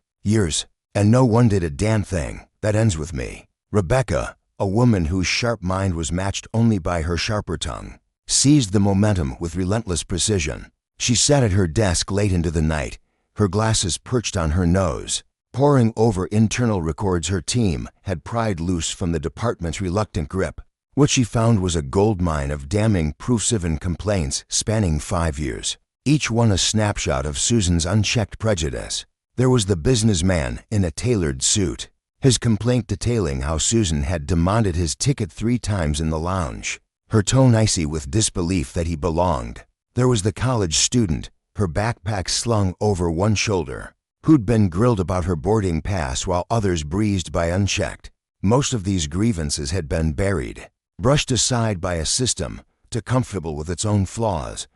and no one did a damn thing. That ends with me." Rebecca, a woman whose sharp mind was matched only by her sharper tongue, seized the momentum with relentless precision. She sat at her desk late into the night, her glasses perched on her nose, poring over internal records her team had pried loose from the department's reluctant grip. What she found was a goldmine of damning proofs-driven complaints spanning 5 years, each one a snapshot of Susan's unchecked prejudice. There was the businessman in a tailored suit, his complaint detailing how Susan had demanded his ticket 3 times in the lounge, her tone icy with disbelief that he belonged. There was the college student, her backpack slung over one shoulder, who'd been grilled about her boarding pass while others breezed by unchecked. Most of these grievances had been buried, brushed aside by a system too comfortable with its own flaws.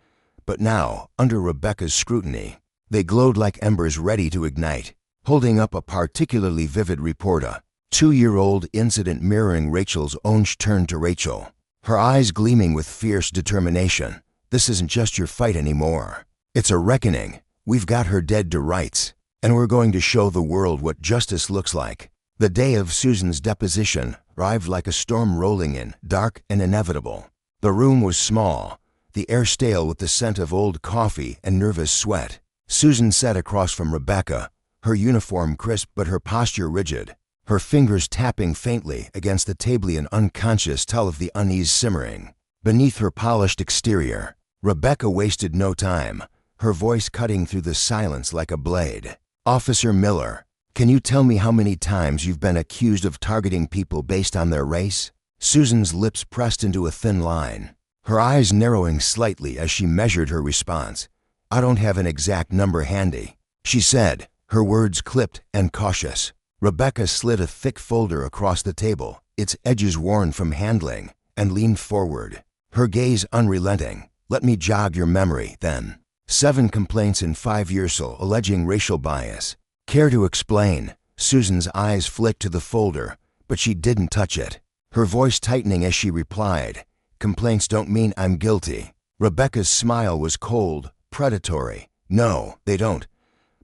But now, under Rebecca's scrutiny, they glowed like embers ready to ignite. Holding up a particularly vivid report, a 2-year-old incident mirroring Rachel's own, turned to Rachel, her eyes gleaming with fierce determination. "This isn't just your fight anymore. It's a reckoning. We've got her dead to rights, and we're going to show the world what justice looks like." The day of Susan's deposition arrived like a storm rolling in, dark and inevitable. The room was small, the air stale with the scent of old coffee and nervous sweat. Susan sat across from Rebecca, her uniform crisp but her posture rigid, her fingers tapping faintly against the table, an unconscious tell of the unease simmering beneath her polished exterior. Rebecca wasted no time, her voice cutting through the silence like a blade. "Officer Miller, can you tell me how many times you've been accused of targeting people based on their race?" Susan's lips pressed into a thin line, her eyes narrowing slightly as she measured her response. "I don't have an exact number handy," she said, her words clipped and cautious. Rebecca slid a thick folder across the table, its edges worn from handling, and leaned forward, her gaze unrelenting. "Let me jog your memory, then. 7 complaints in 5 years, so alleging racial bias. Care to explain?" Susan's eyes flicked to the folder, but she didn't touch it, her voice tightening as she replied, "Complaints don't mean I'm guilty." Rebecca's smile was cold, predatory. "No, they don't.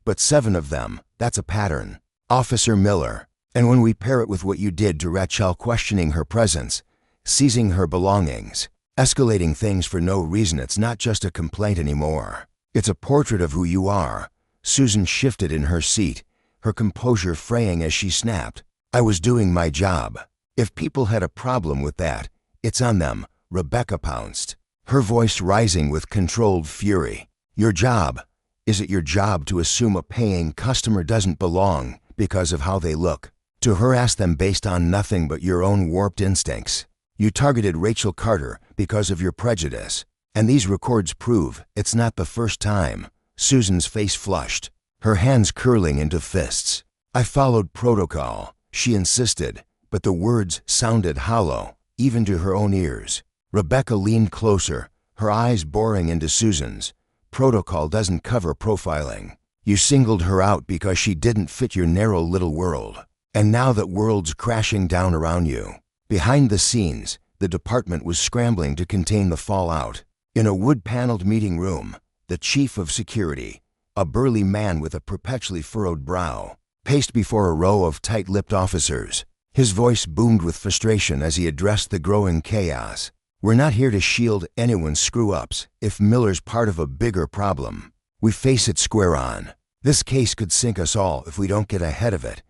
But 7 of them, that's a pattern, Officer Miller. And when we pair it with what you did to Rachel, questioning her presence, seizing her belongings, escalating things for no reason, it's not just a complaint anymore. It's a portrait of who you are, Susan shifted in her seat, her composure fraying as she snapped, "I was doing my job. If people had a problem with that, it's on them," Rebecca pounced, her voice rising with controlled fury. "Your job? Is it your job to assume a paying customer doesn't belong because of how they look? To harass them based on nothing but your own warped instincts? You targeted Rachel Carter because of your prejudice, and these records prove it's not the first time." Susan's face flushed, her hands curling into fists. "I followed protocol," she insisted, but the words sounded hollow, even to her own ears. Rebecca leaned closer, her eyes boring into Susan's. "Protocol doesn't cover profiling. You singled her out because she didn't fit your narrow little world. And now that world's crashing down around you." Behind the scenes, the department was scrambling to contain the fallout. In a wood-paneled meeting room, the chief of security, a burly man with a perpetually furrowed brow, paced before a row of tight-lipped officers. His voice boomed with frustration as he addressed the growing chaos. "We're not here to shield anyone's screw-ups if Miller's part of a bigger problem. We face it square on. This case could sink us all if we don't get ahead of it."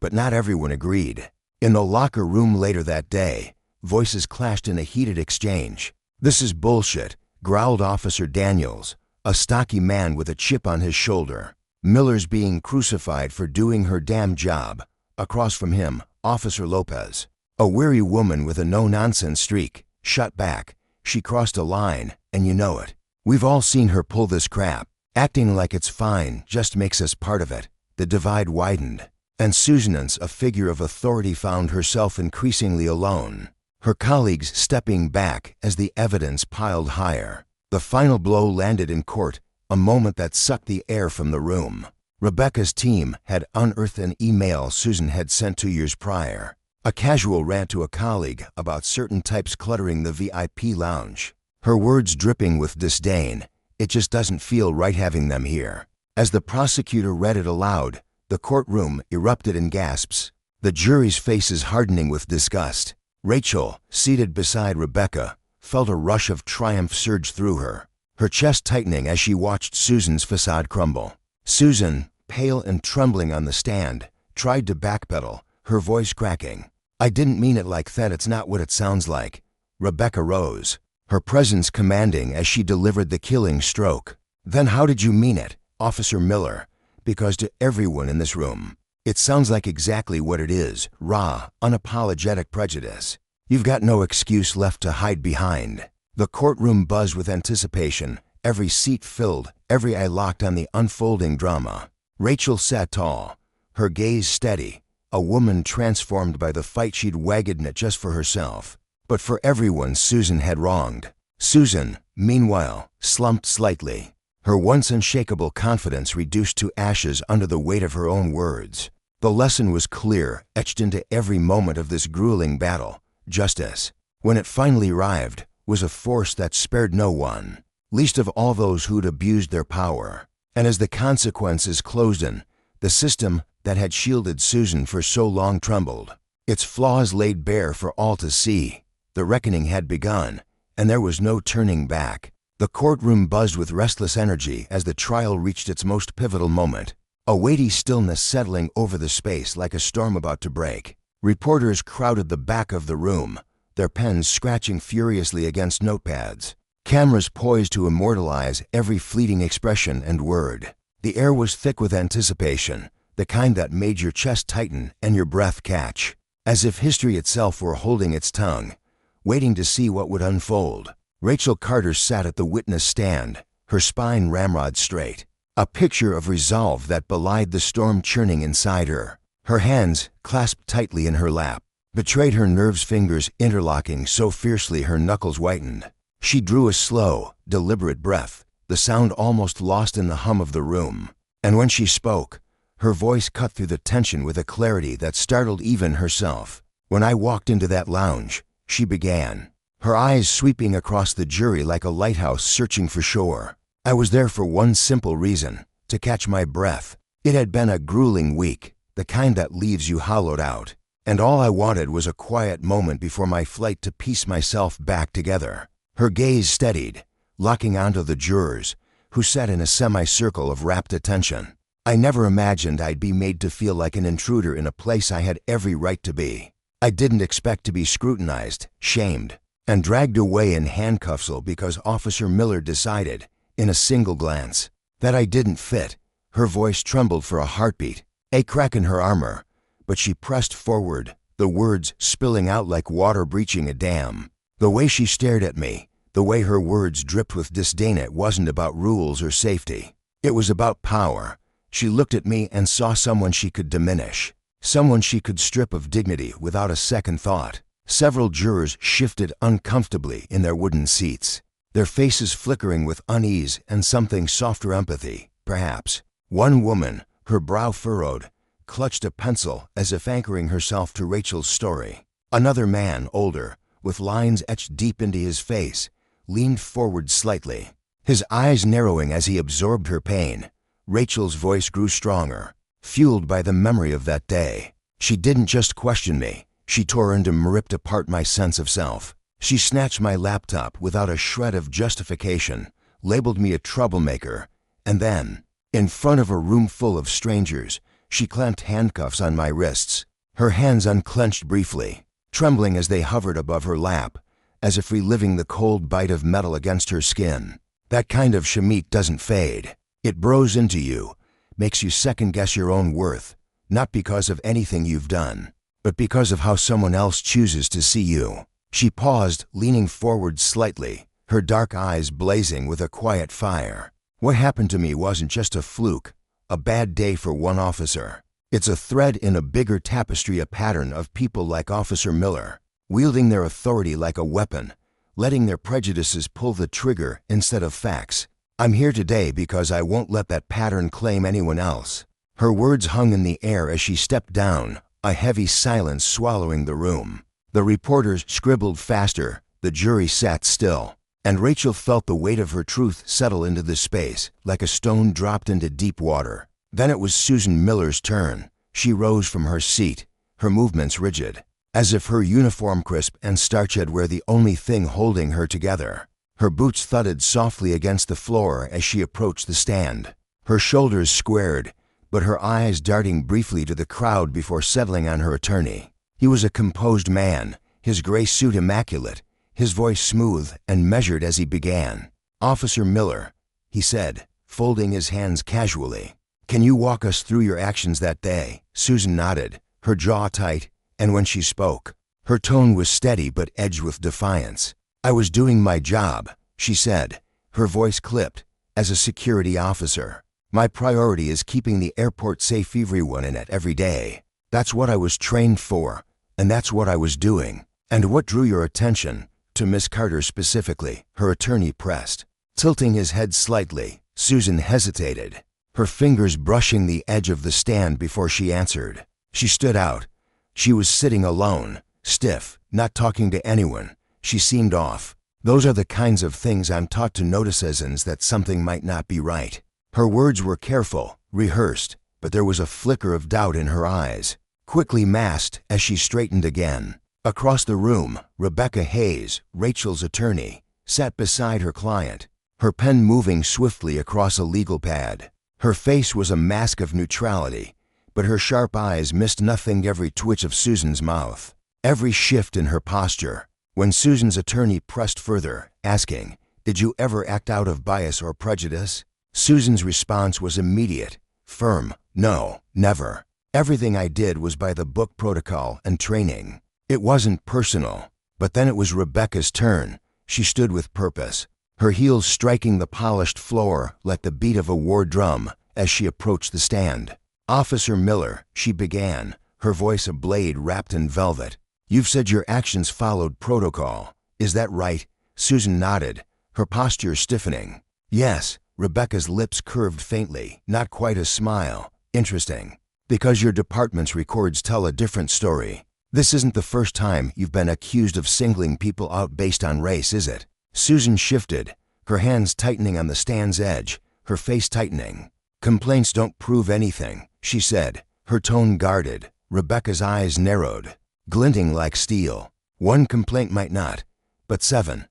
But not everyone agreed. In the locker room later that day, voices clashed in a heated exchange. "This is bullshit," growled Officer Daniels, a stocky man with a chip on his shoulder. "Miller's being crucified for doing her damn job." Across from him, Officer Lopez, a weary woman with a no-nonsense streak, shut back. "She crossed a line, and you know it. We've all seen her pull this crap. Acting like it's fine just makes us part of it." The divide widened, and Susanance, a figure of authority, found herself increasingly alone, her colleagues stepping back as the evidence piled higher. The final blow landed in court, a moment that sucked the air from the room. Rebecca's team had unearthed an email Susan had sent 2 years prior, a casual rant to a colleague about certain types cluttering the VIP lounge. Her words dripping with disdain, "It just doesn't feel right having them here." As the prosecutor read it aloud, the courtroom erupted in gasps, the jury's faces hardening with disgust. Rachel, seated beside Rebecca, felt a rush of triumph surge through her, her chest tightening as she watched Susan's facade crumble. Susan, pale and trembling on the stand, tried to backpedal, her voice cracking. "I didn't mean it like that. It's not what it sounds like." Rebecca rose, her presence commanding as she delivered the killing stroke. "Then how did you mean it, Officer Miller?" "Because to everyone in this room, it sounds like exactly what it is: raw, unapologetic prejudice. You've got no excuse left to hide behind." The courtroom buzzed with anticipation, every seat filled, every eye locked on the unfolding drama. Rachel sat tall, her gaze steady, a woman transformed by the fight she'd waged it just for herself, but for everyone Susan had wronged. Susan, meanwhile, slumped slightly, her once unshakable confidence reduced to ashes under the weight of her own words. The lesson was clear, etched into every moment of this grueling battle. Justice, when it finally arrived, was a force that spared no one, least of all those who'd abused their power. And as the consequences closed in, the system that had shielded Susan for so long trembled, its flaws laid bare for all to see. The reckoning had begun, and there was no turning back. The courtroom buzzed with restless energy as the trial reached its most pivotal moment, a weighty stillness settling over the space like a storm about to break. Reporters crowded the back of the room, their pens scratching furiously against notepads, cameras poised to immortalize every fleeting expression and word. The air was thick with anticipation, the kind that made your chest tighten and your breath catch, as if history itself were holding its tongue, waiting to see what would unfold. Rachel Carter sat at the witness stand, her spine ramrod straight, a picture of resolve that belied the storm churning inside her. Her hands, clasped tightly in her lap, betrayed her nerves, fingers interlocking so fiercely her knuckles whitened. She drew a slow, deliberate breath, the sound almost lost in the hum of the room. And when she spoke, her voice cut through the tension with a clarity that startled even herself. "When I walked into that lounge," she began, her eyes sweeping across the jury like a lighthouse searching for shore, "I was there for one simple reason: to catch my breath. It had been a grueling week, the kind that leaves you hollowed out, and all I wanted was a quiet moment before my flight to piece myself back together." Her gaze steadied, locking onto the jurors, who sat in a semicircle of rapt attention. I never imagined I'd be made to feel like an intruder in a place I had every right to be. I didn't expect to be scrutinized, shamed, and dragged away in handcuffs because Officer Miller decided, in a single glance, that I didn't fit. Her voice trembled for a heartbeat, a crack in her armor, but she pressed forward, the words spilling out like water breaching a dam. The way she stared at me, the way her words dripped with disdain, it wasn't about rules or safety. It was about power. She looked at me and saw someone she could diminish, someone she could strip of dignity without a second thought. Several jurors shifted uncomfortably in their wooden seats, their faces flickering with unease and something softer empathy, perhaps. One woman, her brow furrowed, clutched a pencil as if anchoring herself to Rachel's story. Another man, older, with lines etched deep into his face, leaned forward slightly, his eyes narrowing as he absorbed her pain. Rachel's voice grew stronger, fueled by the memory of that day. She didn't just question me. She tore into and ripped apart my sense of self. She snatched my laptop without a shred of justification, labeled me a troublemaker, and then, in front of a room full of strangers, she clamped handcuffs on my wrists. Her hands unclenched briefly, trembling as they hovered above her lap, as if reliving the cold bite of metal against her skin. That kind of shamit doesn't fade. It burrows into you, makes you second-guess your own worth, not because of anything you've done, but because of how someone else chooses to see you. She paused, leaning forward slightly, her dark eyes blazing with a quiet fire. What happened to me wasn't just a fluke, a bad day for one officer. It's a thread in a bigger tapestry, a pattern of people like Officer Miller, wielding their authority like a weapon, letting their prejudices pull the trigger instead of facts. I'm here today because I won't let that pattern claim anyone else. Her words hung in the air as she stepped down, a heavy silence swallowing the room. The reporters scribbled faster, the jury sat still, and Rachel felt the weight of her truth settle into the space, like a stone dropped into deep water. Then it was Susan Miller's turn. She rose from her seat, her movements rigid, as if her uniform crisp and starched were the only thing holding her together. Her boots thudded softly against the floor as she approached the stand, her shoulders squared, but her eyes darting briefly to the crowd before settling on her attorney. He was a composed man, his gray suit immaculate, his voice smooth and measured as he began. "Officer Miller," he said, folding his hands casually. "Can you walk us through your actions that day?" Susan nodded, her jaw tight, and when she spoke, her tone was steady but edged with defiance. "I was doing my job," she said, her voice clipped. "As a security officer, my priority is keeping the airport safe, everyone in it, every day. That's what I was trained for, and that's what I was doing." "And what drew your attention to Miss Carter specifically?" her attorney pressed. Tilting his head slightly, Susan hesitated, her fingers brushing the edge of the stand before she answered. She stood out. She was sitting alone, stiff, not talking to anyone. She seemed off. "Those are the kinds of things I'm taught to notice as in that something might not be right." Her words were careful, rehearsed, but there was a flicker of doubt in her eyes, quickly masked as she straightened again. Across the room, Rebecca Hayes, Rachel's attorney, sat beside her client, her pen moving swiftly across a legal pad. Her face was a mask of neutrality, but her sharp eyes missed nothing. Every twitch of Susan's mouth, every shift in her posture. When Susan's attorney pressed further, asking, "Did you ever act out of bias or prejudice?" Susan's response was immediate, firm. "No, never. Everything I did was by the book, protocol and training. It wasn't personal." But then it was Rebecca's turn. She stood with purpose, her heels striking the polished floor like the beat of a war drum as she approached the stand. "Officer Miller," she began, her voice a blade wrapped in velvet. "You've said your actions followed protocol. Is that right?" Susan nodded, her posture stiffening. "Yes." Rebecca's lips curved faintly, not quite a smile. "Interesting. Because your department's records tell a different story. This isn't the first time you've been accused of singling people out based on race, is it?" Susan shifted, her hands tightening on the stand's edge, her face tightening. "Complaints don't prove anything," she said, her tone guarded. Rebecca's eyes narrowed, glinting like steel. "One complaint might not, but seven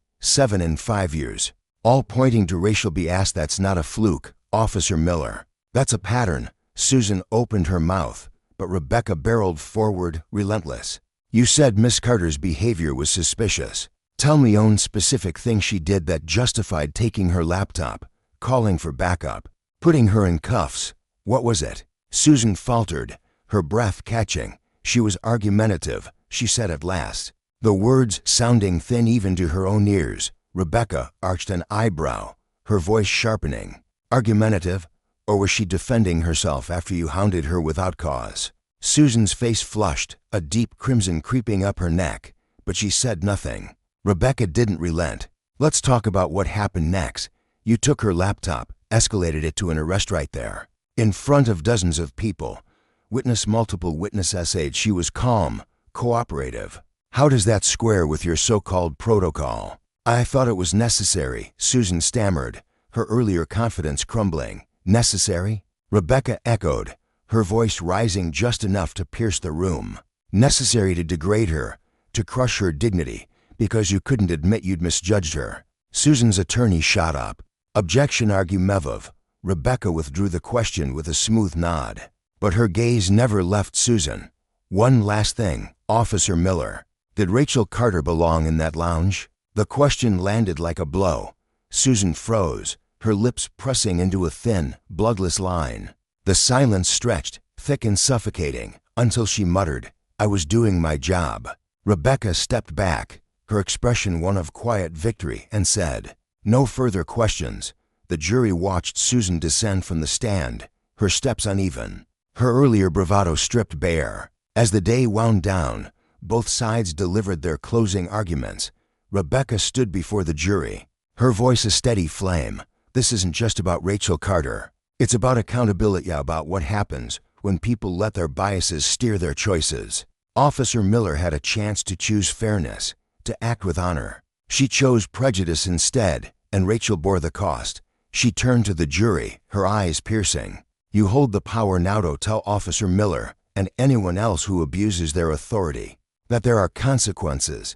in 5 years. All pointing to racial bias. That's not a fluke, Officer Miller. That's a pattern." Susan opened her mouth, but Rebecca barreled forward, relentless. "You said Miss Carter's behavior was suspicious. Tell me one specific thing she did that justified taking her laptop, calling for backup, putting her in cuffs. What was it?" Susan faltered, her breath catching. She was argumentative, she said at last, the words sounding thin even to her own ears. Rebecca arched an eyebrow, her voice sharpening. "Argumentative? Or was she defending herself after you hounded her without cause?" Susan's face flushed, a deep crimson creeping up her neck, but she said nothing. Rebecca didn't relent. "Let's talk about what happened next. You took her laptop, escalated it to an arrest right there, in front of dozens of people. Multiple witness essayed. She was calm, cooperative. How does that square with your so-called protocol?" "I thought it was necessary," Susan stammered, her earlier confidence crumbling. "Necessary?" Rebecca echoed, her voice rising just enough to pierce the room. "Necessary to degrade her, to crush her dignity, because you couldn't admit you'd misjudged her." Susan's attorney shot up. "Objection argumentative." Rebecca withdrew the question with a smooth nod. But her gaze never left Susan. "One last thing, Officer Miller. Did Rachel Carter belong in that lounge?" The question landed like a blow. Susan froze, her lips pressing into a thin, bloodless line. The silence stretched, thick and suffocating, until she muttered, "I was doing my job." Rebecca stepped back, her expression one of quiet victory, and said, "No further questions." The jury watched Susan descend from the stand, her steps uneven, her earlier bravado stripped bare. As the day wound down, both sides delivered their closing arguments. Rebecca stood before the jury, her voice a steady flame. "This isn't just about Rachel Carter. It's about accountability, about what happens when people let their biases steer their choices. Officer Miller had a chance to choose fairness, to act with honor. She chose prejudice instead, and Rachel bore the cost." She turned to the jury, her eyes piercing. "You hold the power now to tell Officer Miller and anyone else who abuses their authority that there are consequences.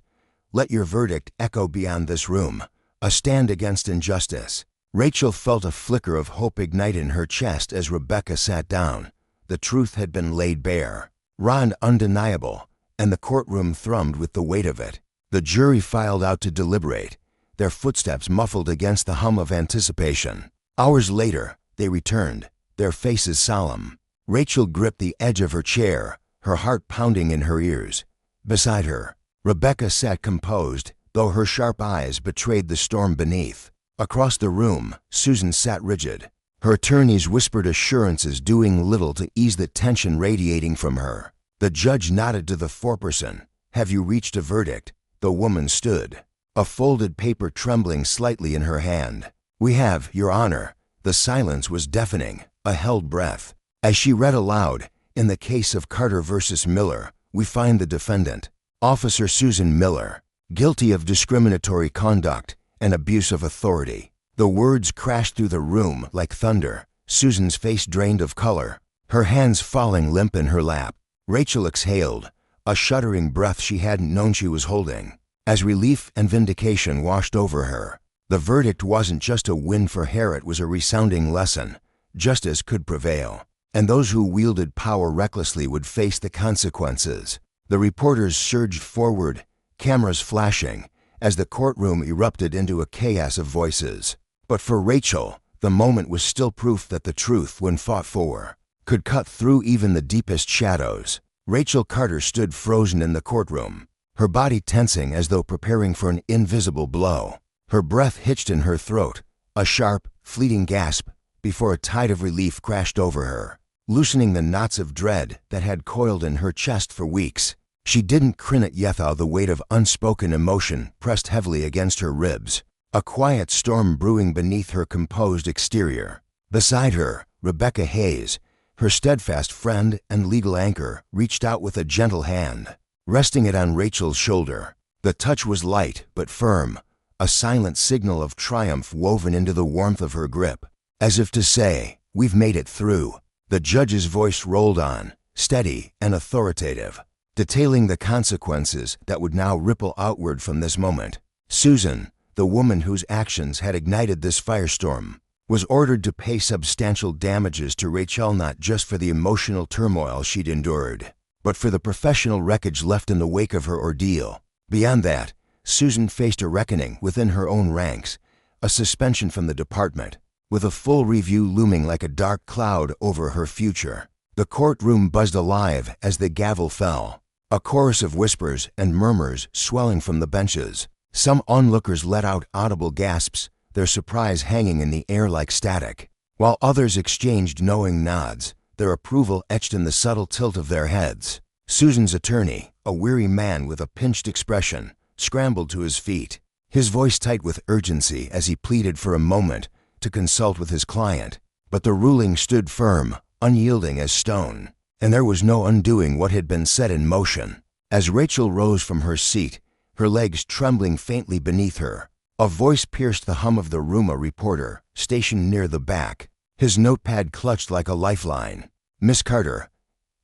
Let your verdict echo beyond this room, a stand against injustice." Rachel felt a flicker of hope ignite in her chest as Rebecca sat down. The truth had been laid bare, raw and undeniable, and the courtroom thrummed with the weight of it. The jury filed out to deliberate, their footsteps muffled against the hum of anticipation. Hours later, they returned, their faces solemn. Rachel gripped the edge of her chair, her heart pounding in her ears. Beside her, Rebecca sat composed, though her sharp eyes betrayed the storm beneath. Across the room, Susan sat rigid, her attorneys whispered assurances doing little to ease the tension radiating from her. The judge nodded to the foreperson. "Have you reached a verdict?" The woman stood, a folded paper trembling slightly in her hand. "We have, Your Honor." The silence was deafening, a held breath. As she read aloud, "In the case of Carter versus Miller, we find the defendant, Officer Susan Miller, guilty of discriminatory conduct and abuse of authority." The words crashed through the room like thunder. Susan's face drained of color, her hands falling limp in her lap. Rachel exhaled, a shuddering breath she hadn't known she was holding, as relief and vindication washed over her. The verdict wasn't just a win for her, it was a resounding lesson. Justice could prevail, and those who wielded power recklessly would face the consequences. The reporters surged forward, cameras flashing, as the courtroom erupted into a chaos of voices. But for Rachel, the moment was still proof that the truth, when fought for, could cut through even the deepest shadows. Rachel Carter stood frozen in the courtroom, her body tensing as though preparing for an invisible blow. Her breath hitched in her throat, a sharp, fleeting gasp, before a tide of relief crashed over her, loosening the knots of dread that had coiled in her chest for weeks. She didn't grin at Yethau, the weight of unspoken emotion pressed heavily against her ribs, a quiet storm brewing beneath her composed exterior. Beside her, Rebecca Hayes, her steadfast friend and legal anchor, reached out with a gentle hand, resting it on Rachel's shoulder. The touch was light but firm, a silent signal of triumph woven into the warmth of her grip. As if to say, "We've made it through." The judge's voice rolled on, steady and authoritative, detailing the consequences that would now ripple outward from this moment. Susan, the woman whose actions had ignited this firestorm, was ordered to pay substantial damages to Rachel, not just for the emotional turmoil she'd endured, but for the professional wreckage left in the wake of her ordeal. Beyond that, Susan faced a reckoning within her own ranks, a suspension from the department, with a full review looming like a dark cloud over her future. The courtroom buzzed alive as the gavel fell, a chorus of whispers and murmurs swelling from the benches. Some onlookers let out audible gasps, their surprise hanging in the air like static, while others exchanged knowing nods, their approval etched in the subtle tilt of their heads. Susan's attorney, a weary man with a pinched expression, scrambled to his feet, his voice tight with urgency as he pleaded for a moment to consult with his client. But the ruling stood firm, unyielding as stone, and there was no undoing what had been set in motion. As Rachel rose from her seat, her legs trembling faintly beneath her, a voice pierced the hum of the room. A reporter, stationed near the back, his notepad clutched like a lifeline. "Miss Carter,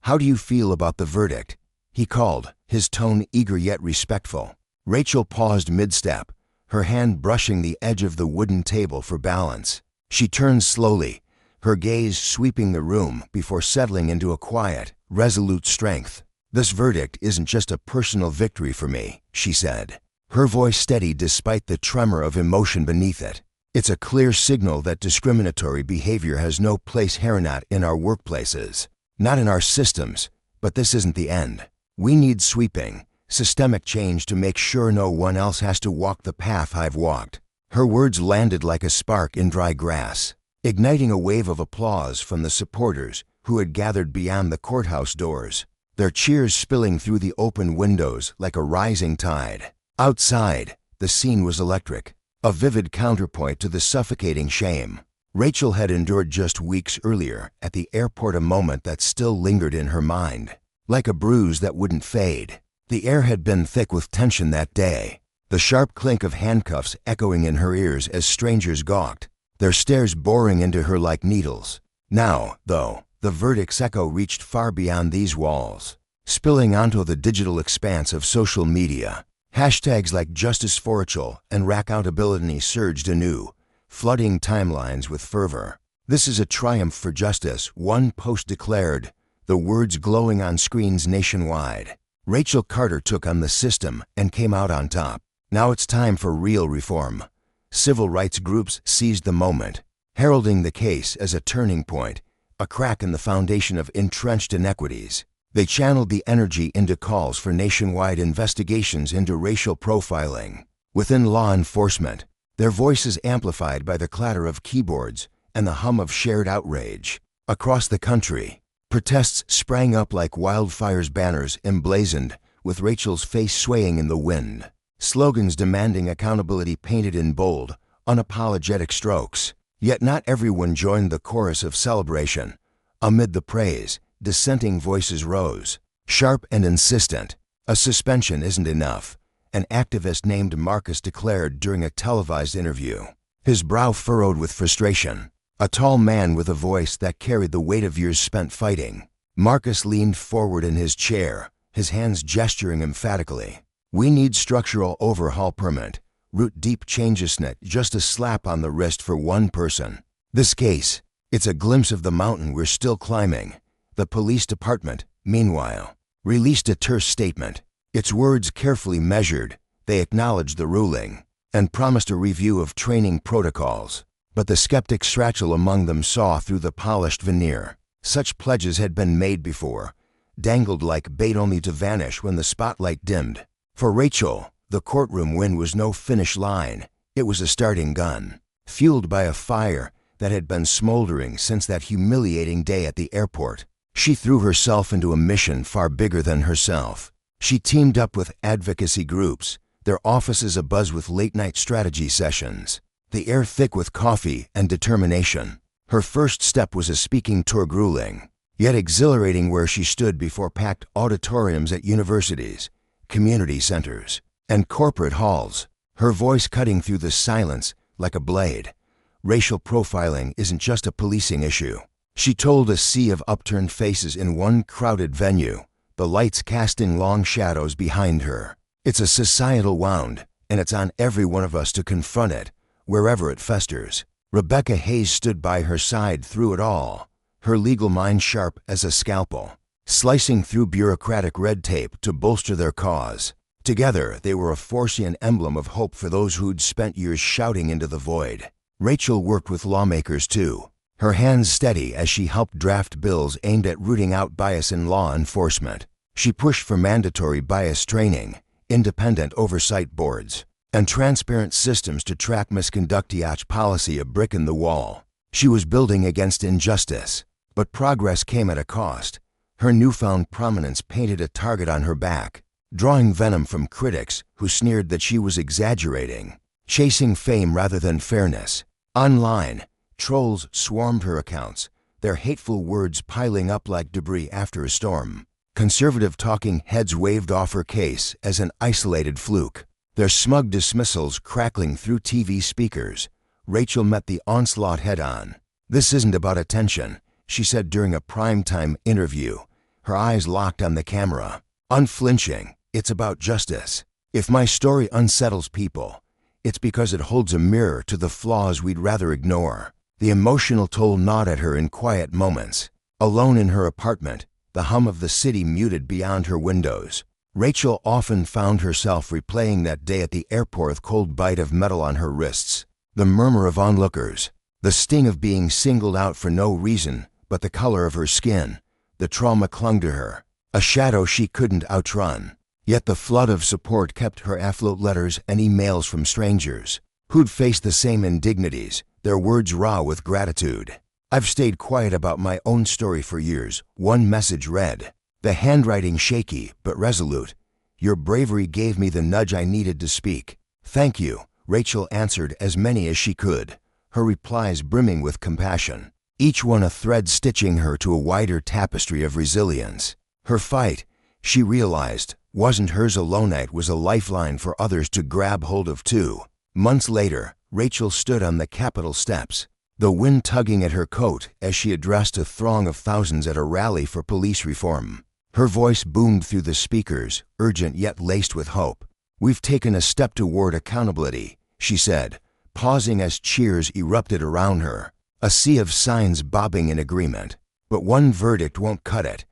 how do you feel about the verdict?" he called, his tone eager yet respectful. Rachel paused mid-step, her hand brushing the edge of the wooden table for balance. She turned slowly, her gaze sweeping the room before settling into a quiet, resolute strength. "This verdict isn't just a personal victory for me," she said, her voice steady despite the tremor of emotion beneath it. "It's a clear signal that discriminatory behavior has no place here, not in our workplaces, not in our systems, but this isn't the end. We need sweeping, systemic change to make sure no one else has to walk the path I've walked." Her words landed like a spark in dry grass, igniting a wave of applause from the supporters who had gathered beyond the courthouse doors, their cheers spilling through the open windows like a rising tide. Outside, the scene was electric, a vivid counterpoint to the suffocating shame Rachel had endured just weeks earlier at the airport, a moment that still lingered in her mind, like a bruise that wouldn't fade. The air had been thick with tension that day, the sharp clink of handcuffs echoing in her ears as strangers gawked, their stares boring into her like needles. Now, though, the verdict's echo reached far beyond these walls, spilling onto the digital expanse of social media. Hashtags like Justice for Rachel and Rackountability surged anew, flooding timelines with fervor. "This is a triumph for justice," one post declared, the words glowing on screens nationwide. Rachel Carter took on the system and came out on top. Now it's time for real reform. Civil rights groups seized the moment, heralding the case as a turning point, a crack in the foundation of entrenched inequities. They channeled the energy into calls for nationwide investigations into racial profiling within law enforcement, their voices amplified by the clatter of keyboards and the hum of shared outrage. Across the country, protests sprang up like wildfires, banners emblazoned with Rachel's face swaying in the wind, slogans demanding accountability painted in bold, unapologetic strokes. Yet not everyone joined the chorus of celebration. Amid the praise, dissenting voices rose, sharp and insistent. "A suspension isn't enough," an activist named Marcus declared during a televised interview, his brow furrowed with frustration. A tall man with a voice that carried the weight of years spent fighting. Marcus leaned forward in his chair, his hands gesturing emphatically. "We need structural overhaul, permanent, root-deep changes, not just a slap on the wrist for one person. This case, it's a glimpse of the mountain we're still climbing." The police department, meanwhile, released a terse statement, its words carefully measured. They acknowledged the ruling and promised a review of training protocols. But the skeptic Rachel among them saw through the polished veneer. Such pledges had been made before, dangled like bait only to vanish when the spotlight dimmed. For Rachel, the courtroom win was no finish line, it was a starting gun, fueled by a fire that had been smoldering since that humiliating day at the airport. She threw herself into a mission far bigger than herself. She teamed up with advocacy groups, their offices abuzz with late-night strategy sessions, the air thick with coffee and determination. Her first step was a speaking tour, grueling, yet exhilarating, where she stood before packed auditoriums at universities, community centers, and corporate halls, her voice cutting through the silence like a blade. Racial profiling isn't just a policing issue, she told a sea of upturned faces in one crowded venue, the lights casting long shadows behind her. It's a societal wound, and it's on every one of us to confront it, wherever it festers. Rebecca Hayes stood by her side through it all, her legal mind sharp as a scalpel, slicing through bureaucratic red tape to bolster their cause. Together, they were a Forcian emblem of hope for those who'd spent years shouting into the void. Rachel worked with lawmakers too, her hands steady as she helped draft bills aimed at rooting out bias in law enforcement. She pushed for mandatory bias training, independent oversight boards, and transparent systems to track misconduct. Policy a brick in the wall. She was building against injustice, but progress came at a cost. Her newfound prominence painted a target on her back, drawing venom from critics who sneered that she was exaggerating, chasing fame rather than fairness. Online, trolls swarmed her accounts, their hateful words piling up like debris after a storm. Conservative talking heads waved off her case as an isolated fluke, their smug dismissals crackling through TV speakers. Rachel met the onslaught head-on. "This isn't about attention," she said during a primetime interview, her eyes locked on the camera. Unflinching, "It's about justice. If my story unsettles people, it's because it holds a mirror to the flaws we'd rather ignore." The emotional toll gnawed at her in quiet moments. Alone in her apartment, the hum of the city muted beyond her windows, Rachel often found herself replaying that day at the airport, the cold bite of metal on her wrists, the murmur of onlookers, the sting of being singled out for no reason but the color of her skin. The trauma clung to her, a shadow she couldn't outrun. Yet the flood of support kept her afloat. Letters and emails from strangers who'd faced the same indignities, their words raw with gratitude. "I've stayed quiet about my own story for years," one message read, the handwriting shaky but resolute. "Your bravery gave me the nudge I needed to speak." "Thank you," Rachel answered as many as she could, her replies brimming with compassion, each one a thread stitching her to a wider tapestry of resilience. Her fight, she realized, wasn't hers alone. It was a lifeline for others to grab hold of too. Months later, Rachel stood on the Capitol steps, the wind tugging at her coat as she addressed a throng of thousands at a rally for police reform. Her voice boomed through the speakers, urgent yet laced with hope. "We've taken a step toward accountability," she said, pausing as cheers erupted around her, a sea of signs bobbing in agreement. "But one verdict won't cut it.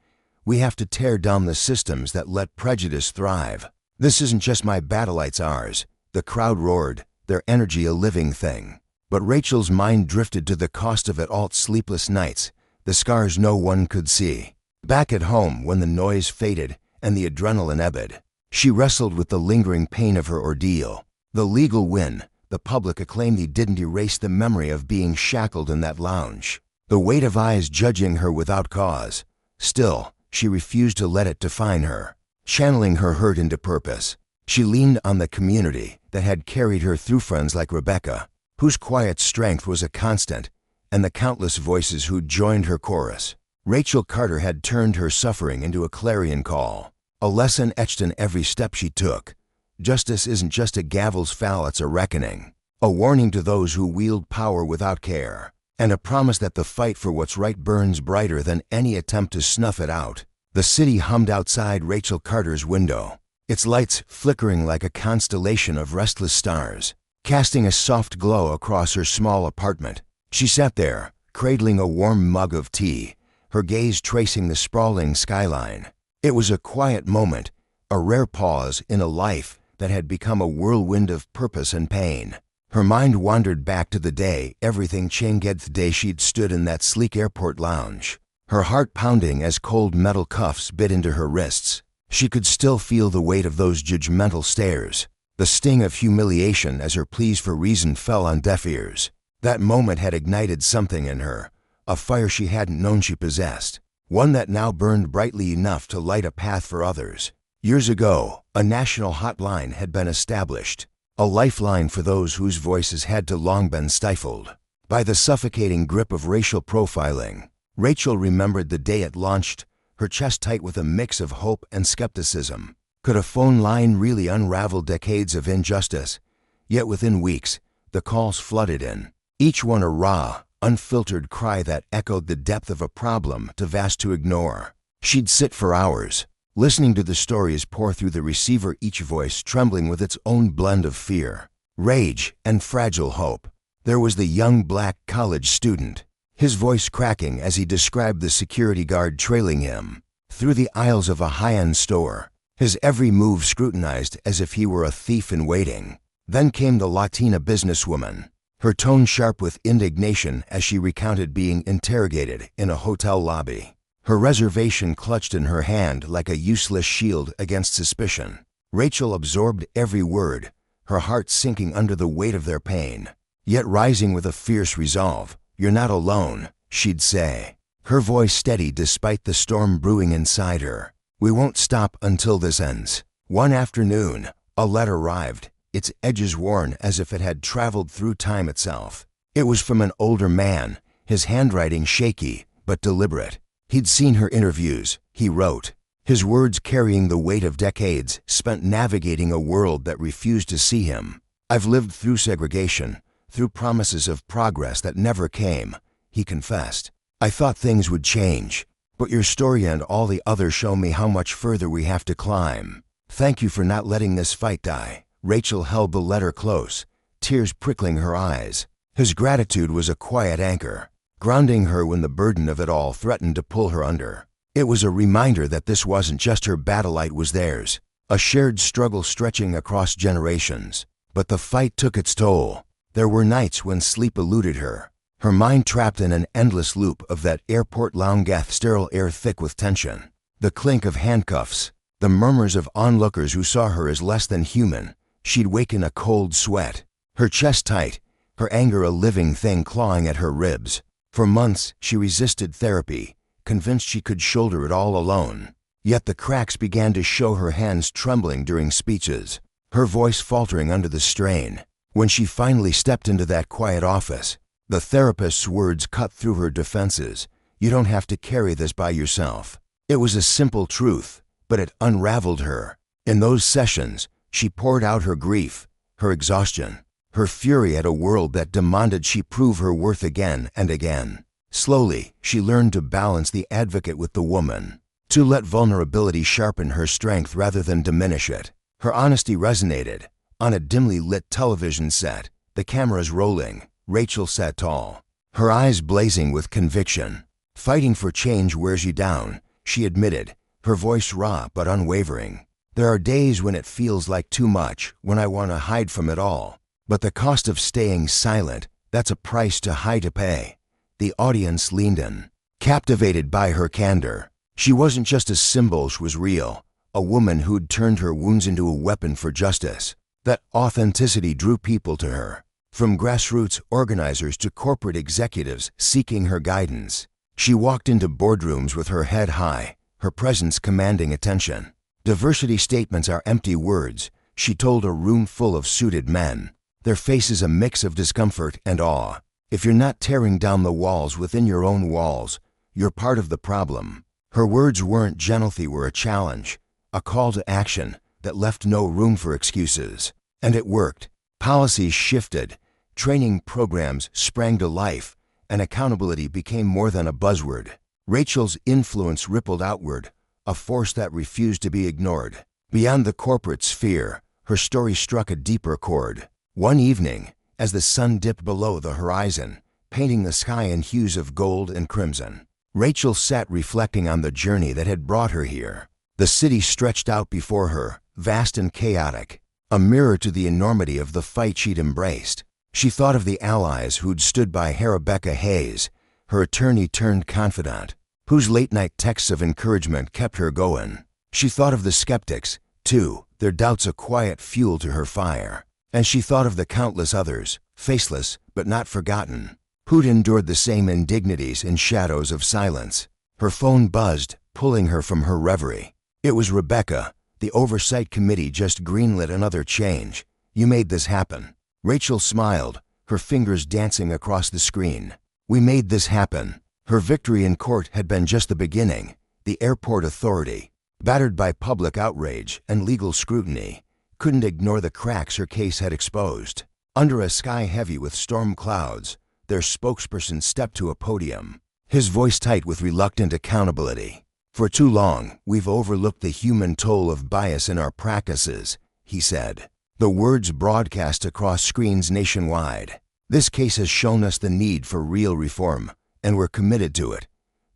We have to tear down the systems that let prejudice thrive." "This isn't just my battle, it's ours," the crowd roared, their energy a living thing. But Rachel's mind drifted to the cost of it all: sleepless nights, the scars no one could see. Back at home, when the noise faded and the adrenaline ebbed, she wrestled with the lingering pain of her ordeal. The legal win, the public acclaim, didn't erase the memory of being shackled in that lounge, the weight of eyes judging her without cause. Still, she refused to let it define her. Channeling her hurt into purpose, she leaned on the community that had carried her through, friends like Rebecca, whose quiet strength was a constant, and the countless voices who joined her chorus. Rachel Carter had turned her suffering into a clarion call, a lesson etched in every step she took. Justice isn't just a gavel's fall, it's a reckoning, a warning to those who wield power without care, and a promise that the fight for what's right burns brighter than any attempt to snuff it out. The city hummed outside Rachel Carter's window, its lights flickering like a constellation of restless stars, casting a soft glow across her small apartment. She sat there, cradling a warm mug of tea, her gaze tracing the sprawling skyline. It was a quiet moment, a rare pause in a life that had become a whirlwind of purpose and pain. Her mind wandered back to the day everything changed, the day she'd stood in that sleek airport lounge, her heart pounding as cold metal cuffs bit into her wrists. She could still feel the weight of those judgmental stares, the sting of humiliation as her pleas for reason fell on deaf ears. That moment had ignited something in her, a fire she hadn't known she possessed, one that now burned brightly enough to light a path for others. Years ago, a national hotline had been established, a lifeline for those whose voices had too long been stifled by the suffocating grip of racial profiling. Rachel remembered the day it launched, her chest tight with a mix of hope and skepticism. Could a phone line really unravel decades of injustice? Yet within weeks, the calls flooded in, each one a raw, unfiltered cry that echoed the depth of a problem too vast to ignore. She'd sit for hours, listening to the stories pour through the receiver, each voice trembling with its own blend of fear, rage, and fragile hope. There was the young black college student, his voice cracking as he described the security guard trailing him through the aisles of a high-end store, his every move scrutinized as if he were a thief in waiting. Then came the Latina businesswoman, her tone sharp with indignation as she recounted being interrogated in a hotel lobby, her reservation clutched in her hand like a useless shield against suspicion. Rachel absorbed every word, her heart sinking under the weight of their pain, yet rising with a fierce resolve. "You're not alone," she'd say, her voice steady despite the storm brewing inside her. "We won't stop until this ends." One afternoon, a letter arrived, its edges worn as if it had traveled through time itself. It was from an older man, his handwriting shaky but deliberate. He'd seen her interviews, he wrote, his words carrying the weight of decades spent navigating a world that refused to see him. "I've lived through segregation, through promises of progress that never came," he confessed. "I thought things would change, but your story and all the others show me how much further we have to climb. Thank you for not letting this fight die." Rachel held the letter close, tears prickling her eyes. His gratitude was a quiet anchor, grounding her when the burden of it all threatened to pull her under. It was a reminder that this wasn't just her battle, it was theirs, a shared struggle stretching across generations. But the fight took its toll. There were nights when sleep eluded her, her mind trapped in an endless loop of that airport lounge, sterile air thick with tension, the clink of handcuffs, the murmurs of onlookers who saw her as less than human. She'd wake in a cold sweat, her chest tight, her anger a living thing clawing at her ribs. For months, she resisted therapy, convinced she could shoulder it all alone. Yet the cracks began to show, her hands trembling during speeches, her voice faltering under the strain. When she finally stepped into that quiet office, the therapist's words cut through her defenses. "You don't have to carry this by yourself." It was a simple truth, but it unraveled her. In those sessions, she poured out her grief, her exhaustion, her fury at a world that demanded she prove her worth again and again. Slowly, she learned to balance the advocate with the woman, to let vulnerability sharpen her strength rather than diminish it. Her honesty resonated. On a dimly lit television set, the cameras rolling, Rachel sat tall, her eyes blazing with conviction. "Fighting for change wears you down," she admitted, her voice raw but unwavering. "There are days when it feels like too much, when I want to hide from it all. But the cost of staying silent, that's a price too high to pay." The audience leaned in, captivated by her candor. She wasn't just a symbol, she was real, a woman who'd turned her wounds into a weapon for justice. That authenticity drew people to her, from grassroots organizers to corporate executives seeking her guidance. She walked into boardrooms with her head high, her presence commanding attention. "Diversity statements are empty words," she told a room full of suited men, their faces a mix of discomfort and awe. "If you're not tearing down the walls within your own walls, you're part of the problem." Her words weren't gentle, they were a challenge, a call to action that left no room for excuses. And it worked. Policies shifted, training programs sprang to life, and accountability became more than a buzzword. Rachel's influence rippled outward, a force that refused to be ignored. Beyond the corporate sphere, her story struck a deeper chord. One evening, as the sun dipped below the horizon, painting the sky in hues of gold and crimson, Rachel sat reflecting on the journey that had brought her here. The city stretched out before her, vast and chaotic, a mirror to the enormity of the fight she'd embraced. She thought of the allies who'd stood by her, Rebecca Hayes, her attorney-turned-confidant, whose late-night texts of encouragement kept her going. She thought of the skeptics, too, their doubts a quiet fuel to her fire. And she thought of the countless others, faceless but not forgotten, who'd endured the same indignities in shadows of silence. Her phone buzzed, pulling her from her reverie. It was Rebecca. The oversight committee just greenlit another change. "You made this happen." Rachel smiled, her fingers dancing across the screen. "We made this happen." Her victory in court had been just the beginning. The airport authority, battered by public outrage and legal scrutiny, couldn't ignore the cracks her case had exposed. Under a sky heavy with storm clouds, their spokesperson stepped to a podium, his voice tight with reluctant accountability. "For too long, we've overlooked the human toll of bias in our practices," he said, the words broadcast across screens nationwide. This case has shown us the need for real reform, and we're committed to it."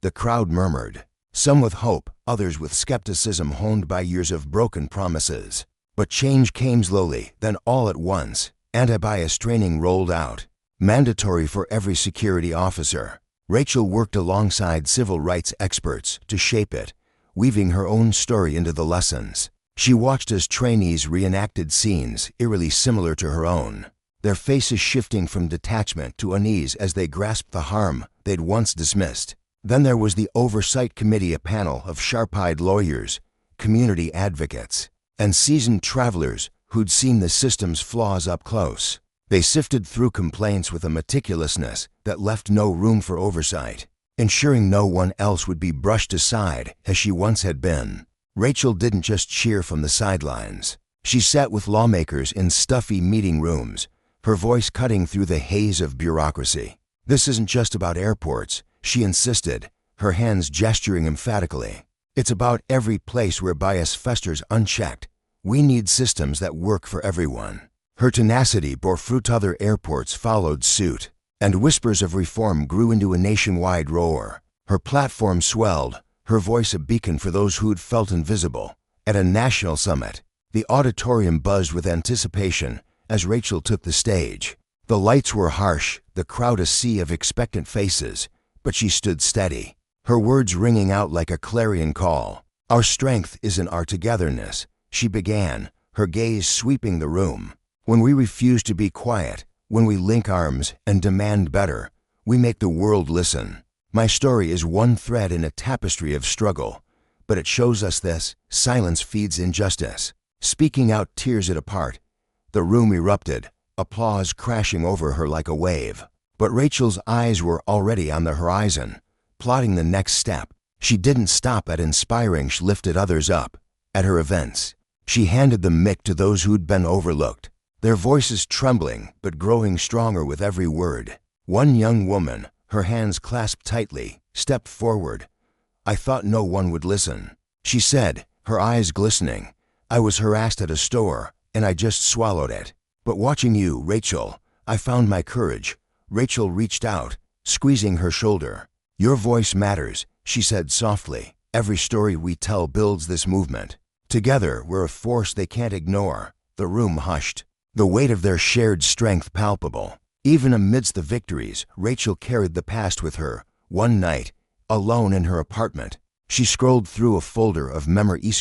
The crowd murmured, some with hope, others with skepticism honed by years of broken promises. But change came slowly, then all at once. Anti-bias training rolled out, mandatory for every security officer. Rachel worked alongside civil rights experts to shape it, weaving her own story into the lessons. She watched as trainees reenacted scenes eerily similar to her own, their faces shifting from detachment to unease as they grasped the harm they'd once dismissed. Then there was the Oversight Committee, a panel of sharp-eyed lawyers, community advocates, and seasoned travelers who'd seen the system's flaws up close. They sifted through complaints with a meticulousness that left no room for oversight, ensuring no one else would be brushed aside as she once had been. Rachel didn't just cheer from the sidelines. She sat with lawmakers in stuffy meeting rooms, her voice cutting through the haze of bureaucracy. "This isn't just about airports," she insisted, her hands gesturing emphatically. "It's about every place where bias festers unchecked. We need systems that work for everyone." Her tenacity bore fruit. Other airports followed suit, and whispers of reform grew into a nationwide roar. Her platform swelled, her voice a beacon for those who'd felt invisible. At a national summit, the auditorium buzzed with anticipation as Rachel took the stage. The lights were harsh, the crowd a sea of expectant faces, but she stood steady, her words ringing out like a clarion call. "Our strength is in our togetherness," she began, her gaze sweeping the room. "When we refuse to be quiet, when we link arms and demand better, we make the world listen. My story is one thread in a tapestry of struggle, but it shows us this: silence feeds injustice. Speaking out tears it apart." The room erupted, applause crashing over her like a wave. But Rachel's eyes were already on the horizon, plotting the next step. She didn't stop at inspiring, she lifted others up. At her events, she handed the mic to those who'd been overlooked, their voices trembling but growing stronger with every word. One young woman, her hands clasped tightly, stepped forward. "I thought no one would listen," she said, her eyes glistening. "I was harassed at a store, and I just swallowed it. But watching you, Rachel, I found my courage." Rachel reached out, squeezing her shoulder. "Your voice matters," she said softly. "Every story we tell builds this movement. Together, we're a force they can't ignore." The room hushed, the weight of their shared strength palpable. Even amidst the victories, Rachel carried the past with her. One night, alone in her apartment, she scrolled through a folder of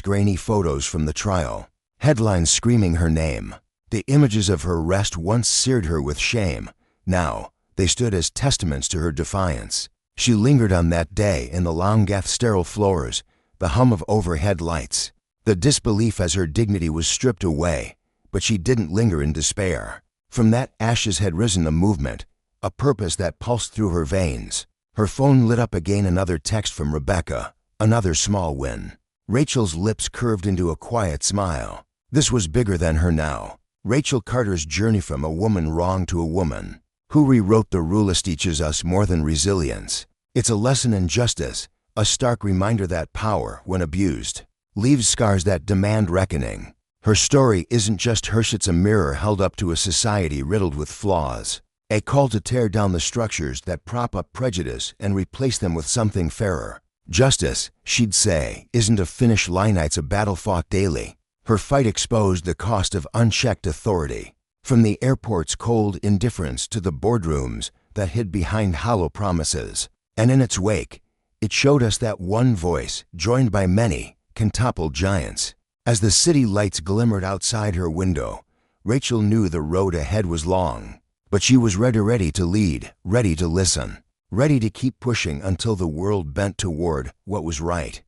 grainy photos from the trial, headlines screaming her name. The images of her arrest once seared her with shame. Now, they stood as testaments to her defiance. She lingered on that day in the Longath sterile floors, the hum of overhead lights, the disbelief as her dignity was stripped away. But she didn't linger in despair. From that ashes had risen a movement, a purpose that pulsed through her veins. Her phone lit up again, another text from Rebecca, another small win. Rachel's lips curved into a quiet smile. This was bigger than her now. Rachel Carter's journey from a woman wronged to a woman who rewrote the rules teaches us more than resilience. It's a lesson in justice, a stark reminder that power, when abused, leaves scars that demand reckoning. Her story isn't just hers, it's a mirror held up to a society riddled with flaws, a call to tear down the structures that prop up prejudice and replace them with something fairer. Justice, she'd say, isn't a finish line, it's a battle fought daily. Her fight exposed the cost of unchecked authority, from the airport's cold indifference to the boardrooms that hid behind hollow promises. And in its wake, it showed us that one voice, joined by many, can topple giants. As the city lights glimmered outside her window, Rachel knew the road ahead was long, but she was ready to lead, ready to listen, ready to keep pushing until the world bent toward what was right.